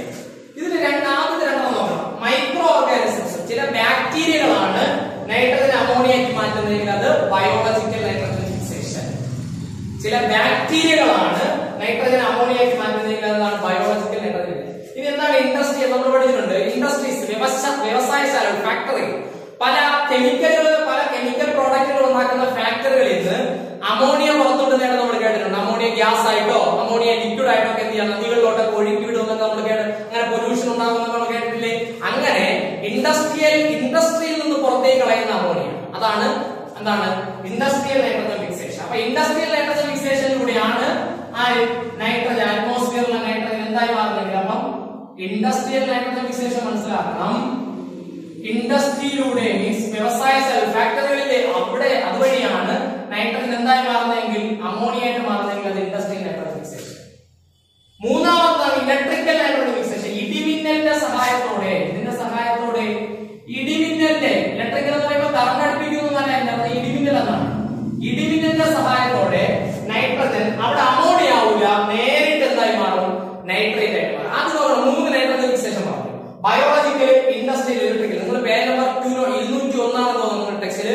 S1: ഇതിൽ ആദ്യത്തെ 2 നോക്കണം. മൈക്രോ ഓർഗാനിസംസ്, ചില ബാക്ടീരിയകളാണ് നൈട്രജൻ അമോണിയാക്കി മാറ്റുന്നതെങ്കിൽ അത് ബയോളജിക്കൽ നൈട്രജൻ ഫിക്സേഷൻ. ചില ബാക്ടീരിയകളാണ് നൈട്രജൻ അമോണിയാക്കി മാറ്റുന്നതെങ്കിൽ അതാണ് ബയോളജിക്കൽ നൈട്രജൻ. ഇനി എന്താണ് ഇൻഡസ്ട്രി? നമ്മൾ പഠിച്ചിട്ടുണ്ട്. ഇൻഡസ്ട്രീസ്, വ്യവസായശാലകൾ, ഫാക്ടറി. പല കെമിക്കൽ പ്രോഡക്റ്റുകൾ ഉണ്ടാക്കുന്ന ഫാക്ടറികളിൽ നിന്ന് അമോണിയ പുറത്തുവിടുന്നതാണ് നമ്മൾ കേട്ടിട്ടുണ്ട്. അമോണിയ ഗ്യാസ് ആയിട്ടോ അമോണിയ ലിക്വിഡ് ആയിട്ടോ ഒക്കെ എന്ത് ചെയ്യാം? നദികളിലോട്ടൊക്കെ ഒഴുക്കി വിടുമെന്നൊക്കെ നമ്മൾ അങ്ങനെ പൊല്യൂഷൻ ഉണ്ടാകുമെന്ന് നമ്മൾ കേട്ടിട്ടില്ലേ? അങ്ങനെ ഇൻഡസ്ട്രിയിൽ നിന്ന് പുറത്തേക്ക് കളയുന്ന അമോണിയ, അതാണ് എന്താണ്? Industrial nitrogen fixation. അപ്പൊ ഇൻഡസ്ട്രിയൽ നൈട്രജൻ ഫിക്സേഷനിലൂടെയാണ് നൈട്രജൻ അറ്റ്മോസ്ഫിയറിലെ നൈട്രജൻ എന്തായി മാറുന്നത്. അപ്പം ഇൻഡസ്ട്രിയൽ നൈട്രജൻ ഫിക്സേഷൻ മനസ്സിലാക്കണം. ഇൻഡസ്ട്രിയിലൂടെ മീൻസ് വ്യവസായശാല, ഫാക്ടറികളിലെ അവിടെ അതുവഴിയാണ് നൈട്രജൻ എന്തായി മാറുന്നതെങ്കിൽ അമോണിയായിട്ട് മാറുന്നതെങ്കിൽ അത് ഇൻഡസ്ട്രിയൽ നൈട്രജൻ ഫിക്സേഷൻ. മൂന്നാമതാണ് ഇലക്ട്രിക്കൽ നൈട്രജൻ ഫിക്സേഷൻ. ഇടിമിന്നലിന്റെ സഹായത്തോടെ, ഇതിന്റെ സഹായത്തോടെ ഇടിമിന്നലിന്റെ, ഇലക്ട്രിക്കൽ എന്ന് പറയുമ്പോൾ കറണ്ട് അടുപ്പിക്കുന്നതല്ല, ഇടിമിന്നൽ എന്നാണ്. Biological, industrial, electrical. നിങ്ങൾ പേജ് നമ്പർ 201 ആണെന്ന് തോന്നുന്നു ടെക്സ്റ്റില്.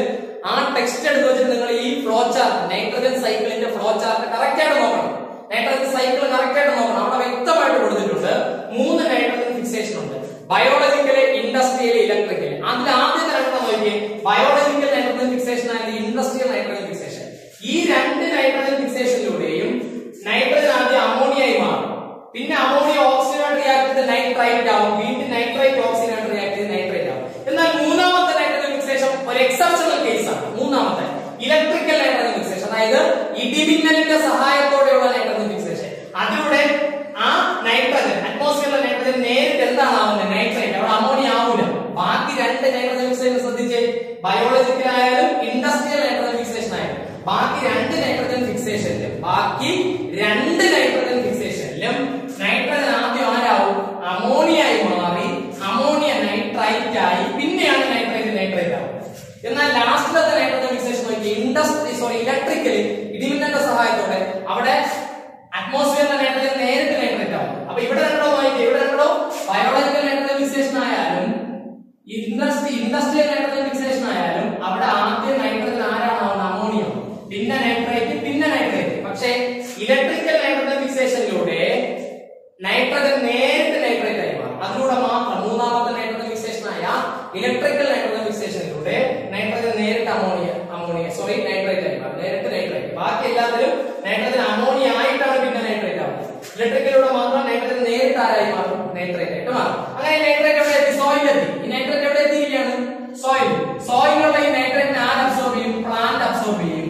S1: ആ ടെക്സ്റ്റ് എടുത്ത് വെച്ചിട്ട് നിങ്ങൾ ഈ ഫ്ലോ ചാർട്ട്, നൈട്രജൻ സൈക്കിളിന്റെ ഫ്ലോ ചാർട്ട് കറക്റ്റ് ആയിട്ട് നോക്കണം. നൈട്രജൻ സൈക്കിൾ കറക്റ്റ് ആയിട്ട് നോക്കണം. അവിടെ വ്യക്തമായിട്ട് കൊടുത്തിട്ടുണ്ട് 3 നൈട്രജൻ ഫിക്സേഷൻ ഉണ്ട്. Biological, industrial, electrical. അതിൽ ആദ്യത്തെ രണ്ടെണ്ണം നോക്കിയേ, biological nitrogen fixation and industrial nitrogen fixation. ഈ 2 നൈട്രജൻ ഫിക്സേഷനിലൂടെയും നൈട്രജൻ ആദ്യം അമോണിയായി മാറും. പിന്നെ അമോണിയ ഓക്സിജനായിട്ട് റിയാക്ട് ചെയ്ത് നൈട്രൈറ്റ് ആവും. വീണ്ടും നൈട്രൈറ്റ് ഓക്സിജനായിട്ട് റിയാക്ട് ചെയ്ത് നൈട്രൈറ്റ് ആവും. എന്നാൽ മൂന്നാമത്തെ നൈട്രജൻ ഫിക്സേഷൻ ഒരു എക്സെപ്ഷണൽ കേസ് ആണ്. മൂന്നാമത്തെ ഇലക്ട്രിക്കൽ നൈട്രജൻ ഫിക്സേഷൻ, അതായത് ഇടിമിന്നലിന്റെ സഹായത്തോടെയുള്ള നൈട്രജൻ ഫിക്സേഷൻ. അതിലൂടെ ആ നൈട്രജൻ, അറ്റ്മോസ്ഫിയറിലെ നൈട്രജൻ നേരിട്ട് എന്താണ് ആവുന്നത്? നൈട്രൈറ്റ്. അവിടെ അമോണിയ ആവൂല. ബാക്കി 2 നൈട്രജൻ ഫിക്സേഷൻ ശ്രദ്ധിച്ചേ. ബയോളജിക്കൽ ആയാലും ഇൻഡസ്ട്രിയൽ നൈട്രജൻ ഫിക്സേഷൻ ആയാലും ബാക്കി 2 നൈട്രജൻ ഫിക്സേഷനിലും നൈട്രജൻ ആദ്യം ആരാവും? അമോണിയായി മാറി അമോണിയ നൈട്രൈറ്റ് ആയി പിന്നെയാണ് നൈട്രൈറ്റ് ആവും. എന്നാൽ ലാസ്റ്റിലത്തെ നൈട്രജൻ ഫിക്സേഷൻ നോക്കി ഇലക്ട്രിക്കലി ഇടിമിന്നലിന്റെ സഹായത്തോടെ അവിടെ അറ്റ്മോസ്ഫിയറിലെ നൈട്രജൻ നേരിട്ട് നൈട്രേറ്റ് ആവും. അപ്പൊ ഇവിടെ രണ്ടോ നോക്കി, ഇവിടെ രണ്ടോ ബയോളജിക്കൽ നൈട്രജൻ ഫിക്സേഷൻ ആയാലും ഇൻഡസ്ട്രിയൽ നൈട്രജൻ ഫിക്സേഷൻ ആയാലും അവിടെ ആദ്യം നൈട്രജൻ ആരാണോ? അമോണിയ, പിന്നെ നൈട്രേറ്റ്. പക്ഷേ ഇലക്ട്രിക്കൽ നൈട്രജൻ ഫിക്സേഷനിലൂടെ നൈട്രജൻ നേരിട്ട് നൈട്രേറ്റ് ആയി മാറും. അതിലൂടെ മാത്രം മൂന്നാമത്തെ നൈട്രജൻ ഫിക്സേഷൻ ആയ ഇലക്ട്രിക്കൽ നൈട്രജൻ ഫിക്സേഷനിലൂടെ നൈട്രജൻ നേരിട്ട് നൈട്രേറ്റ് ആയി മാറും. നേരിട്ട് നൈട്രേറ്റ്. ബാക്കി എല്ലാത്തിലും നൈട്രജൻ അമോണിയ ആയിട്ടാണ് പിന്നെ നൈട്രേറ്റ് ആവുന്നത്. ഇലക്ട്രിക്കലിലൂടെ മാത്രം നൈട്രജൻ നേരിട്ട് ആരായി മാറും? നൈട്രേറ്റ് ആയിട്ട് മാറും. അങ്ങനെ നൈട്രേറ്റ് എവിടെ എത്തി? സോയിലെത്തി. ഈ നൈട്രേറ്റ് എവിടെ എത്തിയിരിക്കുകയാണ്? സോയിലുള്ള ഈ നൈട്രേറ്റിനെ ആര് അബ്സോർബ് ചെയ്യും? പ്ലാന്റ് അബ്സോർബ് ചെയ്യും.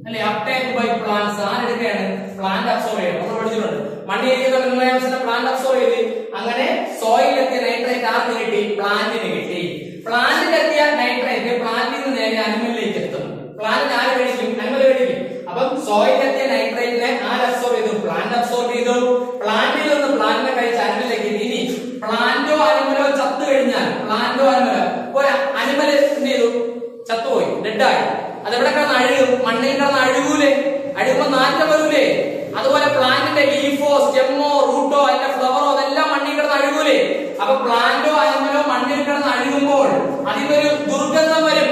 S1: അല്ലെ? Uptake by plants. ആരെടുക്കുകയാണ്? പ്ലാന്റ് അബ്സോർബ് ചെയ്യണം. നമ്മൾ പഠിച്ചിട്ടുണ്ട്. മണ്ണിരിക്കുന്ന മിനറൽസിനെ പ്ലാന്റ് അബ്സോർബ് ചെയ്ത് അങ്ങനെ സോയിലെത്തിയ നൈട്രേറ്റ് ആർക്ക് കിട്ടി? പ്ലാന്റിന് കിട്ടി. പ്ലാന്റിലെത്തിയ നൈട്രേറ്റ് പ്ലാന്റിൽ നിന്ന് നേരെ അനിമലിലേക്ക് എത്തും. പ്ലാന്റ് ആര് കഴിക്കും? അനിമൽ കഴിക്കും. അപ്പം സോയിലെത്തിയ നൈട്രേറ്റിനെ ആര് അബ്സോർബ് ചെയ്തു? പ്ലാന്റ് അബ്സോർബ് ചെയ്തു. പ്ലാന്റിൽ നിന്ന് പ്ലാന്റിനെ കഴിച്ച് അനിമലിലേക്ക്. ഇനി പ്ലാന്റോ അനിമലോ ചത്തു കഴിഞ്ഞാൽ ഒരു അനിമൽ എന്ത് ചെയ്തു? ചത്തുപോയി, ഡെഡായി. അതെവിടെ കിടന്ന് അഴുകും? മണ്ണിൽ കിടന്ന് അഴുകൂലേ? അഴുകുമ്പോ നാറ്റം വരൂലേ? അതുപോലെ പ്ലാന്റിന്റെ ലീഫോ സ്റ്റെമ്മോ റൂട്ടോ അതിന്റെ ഫ്ലവറോ അതെല്ലാം മണ്ണിൽ കിടന്ന് അഴുകൂലേ? അപ്പൊ പ്ലാന്റോ അനിമലോ മണ്ണിൽ കിടന്ന് അഴുകുമ്പോൾ അതിനൊരു ദുർഗന്ധം വരും,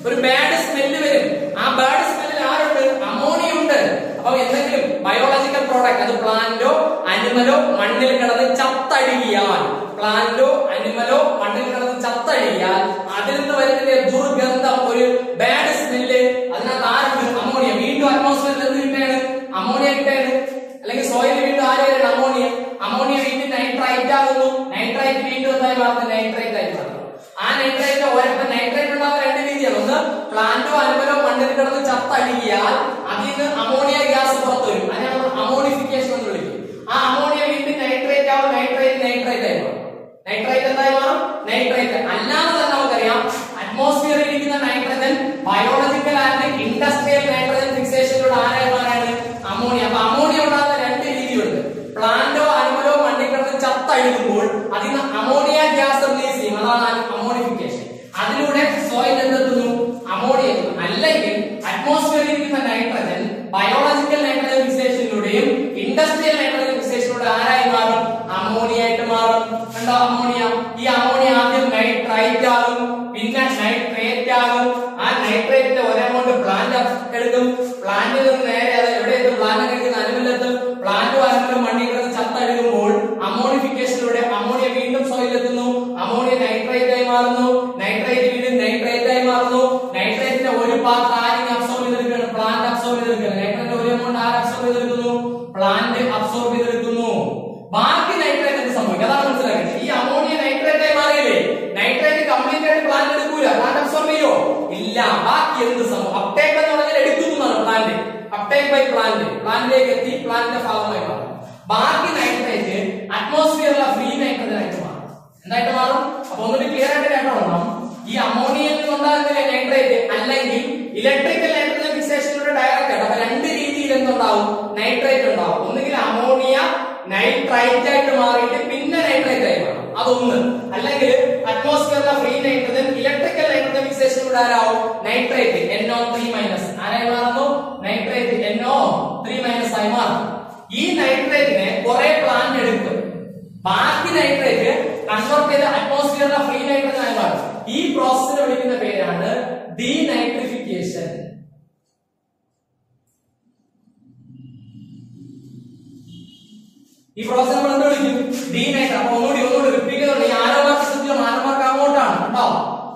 S1: ഒരു ബാഡ് സ്മെല്ല് വരും. ആ ബാഡ് സ്മെല്ലിൽ ആരുണ്ട്? അമോണിയ ഉണ്ട്. അപ്പൊ എന്തെങ്കിലും ബയോളജിക്കൽ പ്രോഡക്റ്റ്, അത് പ്ലാന്റോ അനിമലോ മണ്ണിൽ കിടന്ന് ചത്തഴുകിയാൽ അതിൽ നിന്ന് വരുന്ന ദുർഗന്ധം, ഒരു ബാഡ് സ്മെല്ല്, അതിനകത്ത് ആരുണ്ട്? അമോണിയ. വീണ്ടും അറ്റ്മോസ്ഫിയറിൽ എന്ത് കിട്ടുകയാണ്? അമോണിയ കിട്ടുകയാണ്. അല്ലെങ്കിൽ സോയിൽ വീണ്ടും ആരെയാണ്? അമോണിയ വീണ്ടും നൈട്രൈറ്റ് ആകുന്നു. നൈട്രൈറ്റ് വീണ്ടും എന്തായി മാറുന്നു? നൈട്രേറ്റ് ആയി മാറുന്നു. ആ നൈട്രേറ്റ് നൈട്രേറ്റ് ഉണ്ടാകുന്ന 2 രീതിയാണ്. ഒന്ന്, പ്ലാന്റോ അനിമലോ മണ്ണിൽ കിടന്ന് ചത്തഴുകിയാൽ അതിൽ നിന്ന് അമോണിയ ഗ്യാസ് പുറത്തു വരും. അതിനെ നമ്മൾ അമോണിഫിക്കേഷൻ എന്ന് വിളിക്കും. ആ അമോണിയ വീണ്ടും നൈട്രേറ്റ് ആവും. നൈട്രേറ്റ് ആയി മാറും. നൈട്രേറ്റ് എന്തായി മാറും? നൈട്രേറ്റ്. അല്ലാതെ തന്നെ നമുക്കറിയാം അറ്റ്മോസ്ഫിയറിൽ ഇരിക്കുന്ന nitrogen biological and industrial nitrogen ഫിക്സേഷനിലൂടെ ആരായി മാറാണ്? അമോണിയ. അപ്പൊ അമോണിയ ഉണ്ടാകുന്ന 2 രീതിയുണ്ട്. പ്ലാന്റോ അനിമലോ മണ്ണിൽ കിടന്ന് ചത്തഴുകുമ്പോൾ അതിൽ നിന്ന് അമോണിയ ഗ്യാസ് റിലീസ് ചെയ്യും. അതാണ് അമോണിഫിക്കേഷൻ. അതിലൂടെ സോയിൽ എന്തെത്തുന്നു? അമോണിയ എത്തുന്നു. അല്ലെങ്കിൽ അറ്റ്മോസ്ഫിയറിൽ ഇരിക്കുന്ന നൈട്രജൻ ബയോളജിക്കൽ നൈട്രജൻ ഫിക്സേഷനിലൂടെയും ഇൻഡസ്ട്രിയൽ നൈട്രജൻ ഫിക്സേഷനിലൂടെ ആരായി മാറും? അമോണിയ ആയിട്ട് മാറും. കണ്ടോ? അമോണിയ. ഈ അമോണിയ ആദ്യം നൈട്രൈറ്റ് ആകും, പിന്നെ നൈട്രേറ്റ് ആകും. ആ നൈട്രേറ്റിന്റെ ഒരെമൗണ്ട് പ്ലാന്റ് എടുക്കും. പ്ലാന്റിൽ നിന്ന് നേരെ അത് എവിടെ എത്തും? പ്ലാന്റ് കഴിക്കുന്ന അനിമലിലെത്തും. പ്ലാന്റോ അനിമലോ മണ്ണിൽ കിടന്ന് ചത്തഴുകുമ്പോൾ അമോണിഫിക്കേഷനിലൂടെ അമോണിയ വീണ്ടും സോയിലെത്തുന്നു. അമോണിയ നൈട്രേറ്റ് ആയി മാറുന്നു. നൈട്രേറ്റ് വീണ്ടും നൈട്രേറ്റ് ആയി മാറുന്നു. നൈട്രേറ്റിന്റെ ഒരു പാർട്ട് ആരെങ്കിലും അബ്സോർബ് ചെയ്തെടുക്കുകയാണ്? പ്ലാന്റ് അബ്സോർബ് ചെയ്തെടുക്കുകയാണ്. നൈട്രേറ്റിന്റെ ഒരു എമൗണ്ട് ആര് അബ്സോർബ് ചെയ്തെടുക്കുന്നു? പ്ലാന്റ് അബ്സോർബ് ചെയ്തെടുക്കുന്നു. ബാക്കി നൈട്രേറ്റ് എന്ത് സംഭവിക്കും? അതാണ് മനസ്സിലാക്കുന്നത്. ഈ അമോണിയ നൈട്രേറ്റ് ആയി മാറിയില്ലേ? നൈട്രേറ്റ് കംപ്ലീറ്റ് ആയിട്ട് പ്ലാന്റ് എടുക്കൂല. പ്ലാന്റ് അബ്സോർബ് ചെയ്യോ? ഇല്ല. ബാക്കി എന്ത് സംഭവം? അപ്ടേക്ക് എന്ന് പറഞ്ഞാൽ എടുക്കുന്നതാണ് പ്ലാന്റ്. അപ്ടേക്ക് ബൈ പ്ലാന്റിലേക്ക് എത്തി പ്ലാന്റിന്റെ ഭാഗമായി മാറും. ബാക്കി നൈട്രേറ്റ് അറ്റ്മോസ്ഫിയറിലെ ഫ്രീ നൈട്രജൻ ആയിട്ട് മാറും. എന്തായിട്ട് മാറും? അപ്പൊ ഒന്നുകൂടി ക്ലിയർ ആയിട്ട് കേട്ടോളണം. ഈ അമോണിയയിൽ നിന്നുണ്ടാകുന്ന നൈട്രേറ്റ് അല്ലെങ്കിൽ ഇലക്ട്രിക്കൽ നൈട്രജൻ ഫിക്സേഷനിലൂടെ ഡയറക്റ്റ് ആയിട്ട്. അപ്പൊ 2 രീതിയിൽ എന്തുണ്ടാവും? നൈട്രേറ്റ് ഉണ്ടാവും. ഒന്നുകിൽ അമോണിയ നൈട്രൈറ്റ് ആയിട്ട് മാറിയിട്ട് പിന്നെ നൈട്രേറ്റ് ആയി മാറും, അതൊന്ന്. അല്ലെങ്കിൽ അറ്റ്മോസ്ഫിയറിലെ ഫ്രീ നൈട്രജൻ ഇലക്ട്രിക്കൽ നൈട്രജൻ ഫിക്സേഷനിലൂടെ ആരാവും? നൈട്രേറ്റ് NO3- ആരായി മാറുന്നു? നൈട്രേറ്റ് NO3- ആയി മാറും. ഈ നൈട്രേറ്റിനെ കുറെ പ്ലാന്റ് എടുക്കും. ബാക്കി നൈട്രേറ്റ് കൺവേർട്ട് ചെയ്ത് അറ്റ്മോസ്ഫിയറിലെ ഫ്രീ നൈട്രജൻ ആയി മാറും. ഈ പ്രോസസ്സിനെ വിളിക്കുന്ന പേരാണ് ഡീനൈട്രിഫിക്കേഷൻ. ഈ പ്രോസസ് നമ്മൾ എന്ത് വിളിക്കും? ഡീനൈട്രേഷൻ. അപ്പൊ ഒന്നുകൂടി റിപ്പീറ്റ് ചെയ്യുന്നുണ്ട്. ഈ ആരോ മാർക്ക് ശ്രദ്ധിക്കണം, ആരോ മാർക്ക് അങ്ങോട്ടാണ് കേട്ടോ.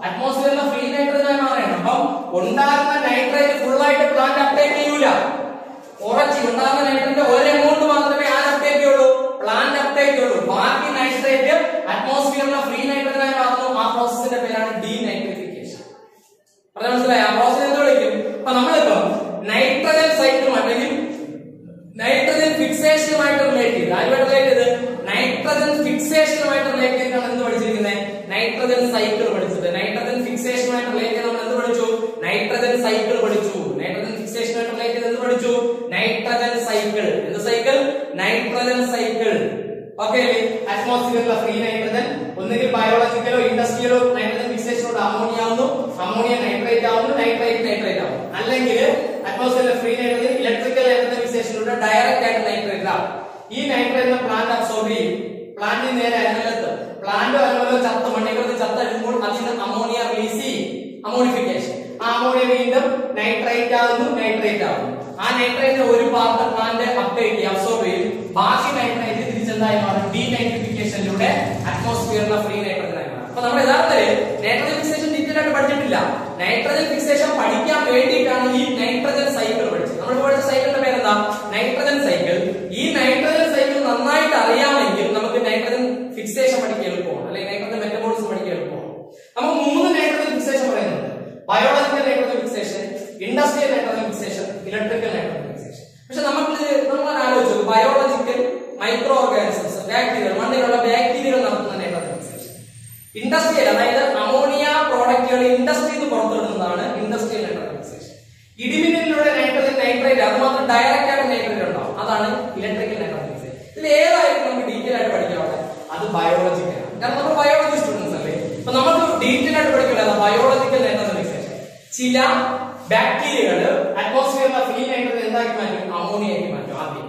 S1: അറ്റ്മോസ്ഫിയറിലെ ഫ്രീ നൈട്രജൻ ആയി മാറണം. അപ്പം ഉണ്ടാകുന്ന നൈട്രേറ്റ് ഫുൾ ആയിട്ട് പ്ലാന്റ് അപ്ടേക്ക് ചെയ്യൂല. കുറച്ച് ഉണ്ടാകുന്ന നൈട്രേറ്റ് ഒരു എമൗണ്ട് മാത്രമേ ആര് അപ്ടേക്ക് ചെയ്യുള്ളൂ? പ്ലാന്റ് അപ്ടേക്ക് ചെയ്യുള്ളൂ. ബാക്കി നൈട്രേറ്റ് അറ്റ്മോസ്ഫിയറിലെ ഫ്രീ നൈട്രജൻ ആയി മാറുന്നു. ആ പ്രോസസ്സിന്റെ പേരാണ് ഡീനൈട്രിഫിക്കേഷൻ. പറഞ്ഞാൽ മനസ്സിലായി? ആ പ്രോസസ് എന്ത് വിളിക്കും? അപ്പൊ നമ്മളിപ്പോ നൈട്രജൻ സൈക്കിൾ അല്ലെങ്കിൽ നൈട്രജൻ ഫിക്സേഷനുമായിട്ട് റിലേറ്റ് ചെയ്ത് നൈട്രജൻ ഫിക്സേഷനുമായിട്ട് റിലേറ്റ് ചെയ്താണ് എന്ത് പഠിച്ചിരിക്കുന്നത്? നൈട്രജൻ സൈക്കിൾ പഠിച്ചത്. നൈട്രജൻ ഫിക്സേഷനുമായിട്ട് റിലേറ്റ് ചെയ്ത് നമ്മൾ എന്ത് പഠിച്ചു? നൈട്രജൻ സൈക്കിൾ പഠിച്ചു. നൈട്രജൻ ഫിക്സേഷനുമായിട്ട് റിലേറ്റ് ചെയ്ത് എന്ത് പഠിച്ചു? Nitrogen cycle. എന്ത് സൈക്കിൾ? Nitrogen cycle. ഓക്കെ അല്ലേ? അറ്റ്മോസ്ഫിയറിലെ ഫ്രീ നൈട്രജൻ ഒന്നുകിൽ ബയോളജിക്കലോ ഇൻഡസ്ട്രിയലോ നൈട്രജൻ ഫിക്സേഷനോട് അമോണിയ ആവുന്നു, അമോണിയ നൈട്രേറ്റ് ആവുന്നു, നൈട്രേറ്റ് നൈട്രേറ്റ് ആവുന്നു. അല്ലെങ്കിൽ അറ്റ്മോസ്ഫിയറിലെ ഫ്രീ നൈട്രജൻ ഇലക്ട്രിക്കൽ നൈട്രജൻ ഫിക്സേഷനിലൂടെ ഡയറക്റ്റ് ആയിട്ട് നൈട്രേറ്റ് ആവും. ഈ നൈട്രേറ്റിനെ പ്ലാന്റ് അബ്സോർബ് ചെയ്യും. പ്ലാന്റിന് നേരെ അനലത്ത് പ്ലാന്റ് അതുപോലെ ചത്ത മണ്ണിൽ ചത്ത എടുക്കുമ്പോൾ അതിൽ നിന്ന് അമോണിയ റിലീസ് ചെയ്യും. അമോണിഫിക്കേഷൻ. ആ അമോണിയ വീണ്ടും നൈട്രേറ്റ് ആവുന്നു, നൈട്രേറ്റ് ആവുന്നു. ആ നൈട്രേറ്റിന്റെ ഒരു പാർട്ട് പ്ലാന്റ് അപ്ടേക്ക് ചെയ്യും, അബ്സോർബ് ചെയ്യും. ബാക്കി നൈട്രേറ്റ് തിരിച്ചെന്തായി മാറും? ഡീനൈട്രിഫിക്കേഷനിലൂടെ അറ്റ്മോസ്ഫിയറിലെ ഫ്രീ നൈട്രജൻ ആയി മാറും. അപ്പൊ നമ്മൾ യഥാർത്ഥത്തിൽ നൈട്രജൻ ഫിക്സേഷൻ ഡീറ്റെയിൽ ആയിട്ട് പഠിച്ചിട്ടില്ല. നൈട്രജൻ ഫിക്സേഷൻ പഠിക്കാൻ വേണ്ടിയിട്ടാണ് ഈ നൈട്രജൻ സൈക്കിൾ പഠിച്ചത്. നമ്മൾ പഠിച്ച സൈക്കിളിന്റെ പേരെന്താ? Nitrogen cycle. ഈ നൈട്രജൻ സൈക്കിൾ നന്നായിട്ട് അറിയാമെങ്കിൽ നമുക്ക് നൈട്രജൻ ഫിക്സേഷൻ പഠിക്കാൻ എളുപ്പമാണ്, അല്ലെങ്കിൽ നൈട്രജൻ മെറ്റബോളിസം പഠിക്കാൻ എളുപ്പമാണ്. നമുക്ക് 3 നൈട്രജൻ ഫിക്സേഷൻ പറയുന്നുണ്ട്: biological nitrogen fixation, industrial nitrogen fixation, electrical nitrogen fixation. പക്ഷെ നമ്മൾ ആലോചിച്ചു ബയോളജിക്കൽ മൈക്രോ ഓർഗാനിസംസ്, ബാക്ടീരിയകൾ, മണ്ണിലുള്ള ബാക്ടീരിയകൾ നടത്തുന്ന നൈട്രജൻ ഫിക്സേഷൻ. ഇൻഡസ്ട്രിയൽ, അതായത് അമോണിയ പ്രോഡക്റ്റുകൾ ഇൻഡസ്ട്രിയിൽ നിന്ന് പുറത്തുവിടുന്നതാണ് ഇൻഡസ്ട്രിയൽ നൈട്രജൻ ഫിക്സേഷൻ. ഇടിമിന്നലിലൂടെ നൈട്രജൻ നൈട്രേറ്റ്, അത് മാത്രം ഡയറക്റ്റ് ആയിട്ട് നൈട്രേറ്റ് ഉണ്ടാവും, അതാണ് ഇലക്ട്രിക്കൽ നൈട്രജൻ ഫിക്സേഷൻ. ഇതിൽ ഏതായിരിക്കും നമുക്ക് ഡീറ്റെയിൽ ആയിട്ട് പഠിക്കാവുന്നത്? അത് ബയോളജിക്കൽ ആണ്. കാരണം നമ്മൾ ബയോളജി സ്റ്റുഡൻസ് അല്ലേ. അപ്പൊ നമുക്ക് ഡീറ്റെയിൽ ആയിട്ട് പഠിക്കില്ല ബയോളജിക്കൽ നൈട്രജൻ ഫിക്സേഷൻ. ചില ബാക്ടീരിയകൾ അറ്റ്മോസ്ഫിയറിലെ ഫ്രീ നൈട്രജൻ എന്താക്കി മാറ്റും? അമോണിയാക്കി മാറ്റും ആദ്യം,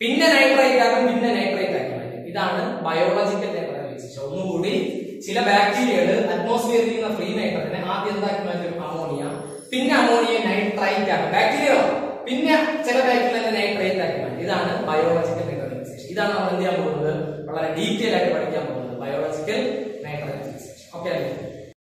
S1: പിന്നെ നൈട്രേറ്റ് ആക്കും, പിന്നെ നൈട്രേറ്റ് ആക്കി മാറ്റും. ഇതാണ് ബയോളജിക്കൽ നൈട്രജൻ ഫിക്സേഷൻ. ഒന്നുകൂടി, ചില ബാക്ടീരിയകൾ അറ്റ്മോസ്ഫിയറിൽ നിന്ന് ഫ്രീ നൈട്രജനെ ആദ്യം എന്താക്കി മാറ്റും? അമോണിയ, പിന്നെ അമോണിയ നൈട്രേറ്റ് ആക്കും ബാക്ടീരിയ, പിന്നെ ചില ബാക്ടീരിയ നൈട്രേറ്റ് ആക്കി മാറ്റും. ഇതാണ് ബയോളജിക്കൽ നൈട്രജൻ ഫിക്സേഷൻ. ഇതാണ് നമ്മൾ എന്ത് ചെയ്യാൻ പോകുന്നത്? വളരെ ഡീറ്റെയിൽ ആയിട്ട് പഠിക്കാൻ പോകുന്നത് ബയോളജിക്കൽ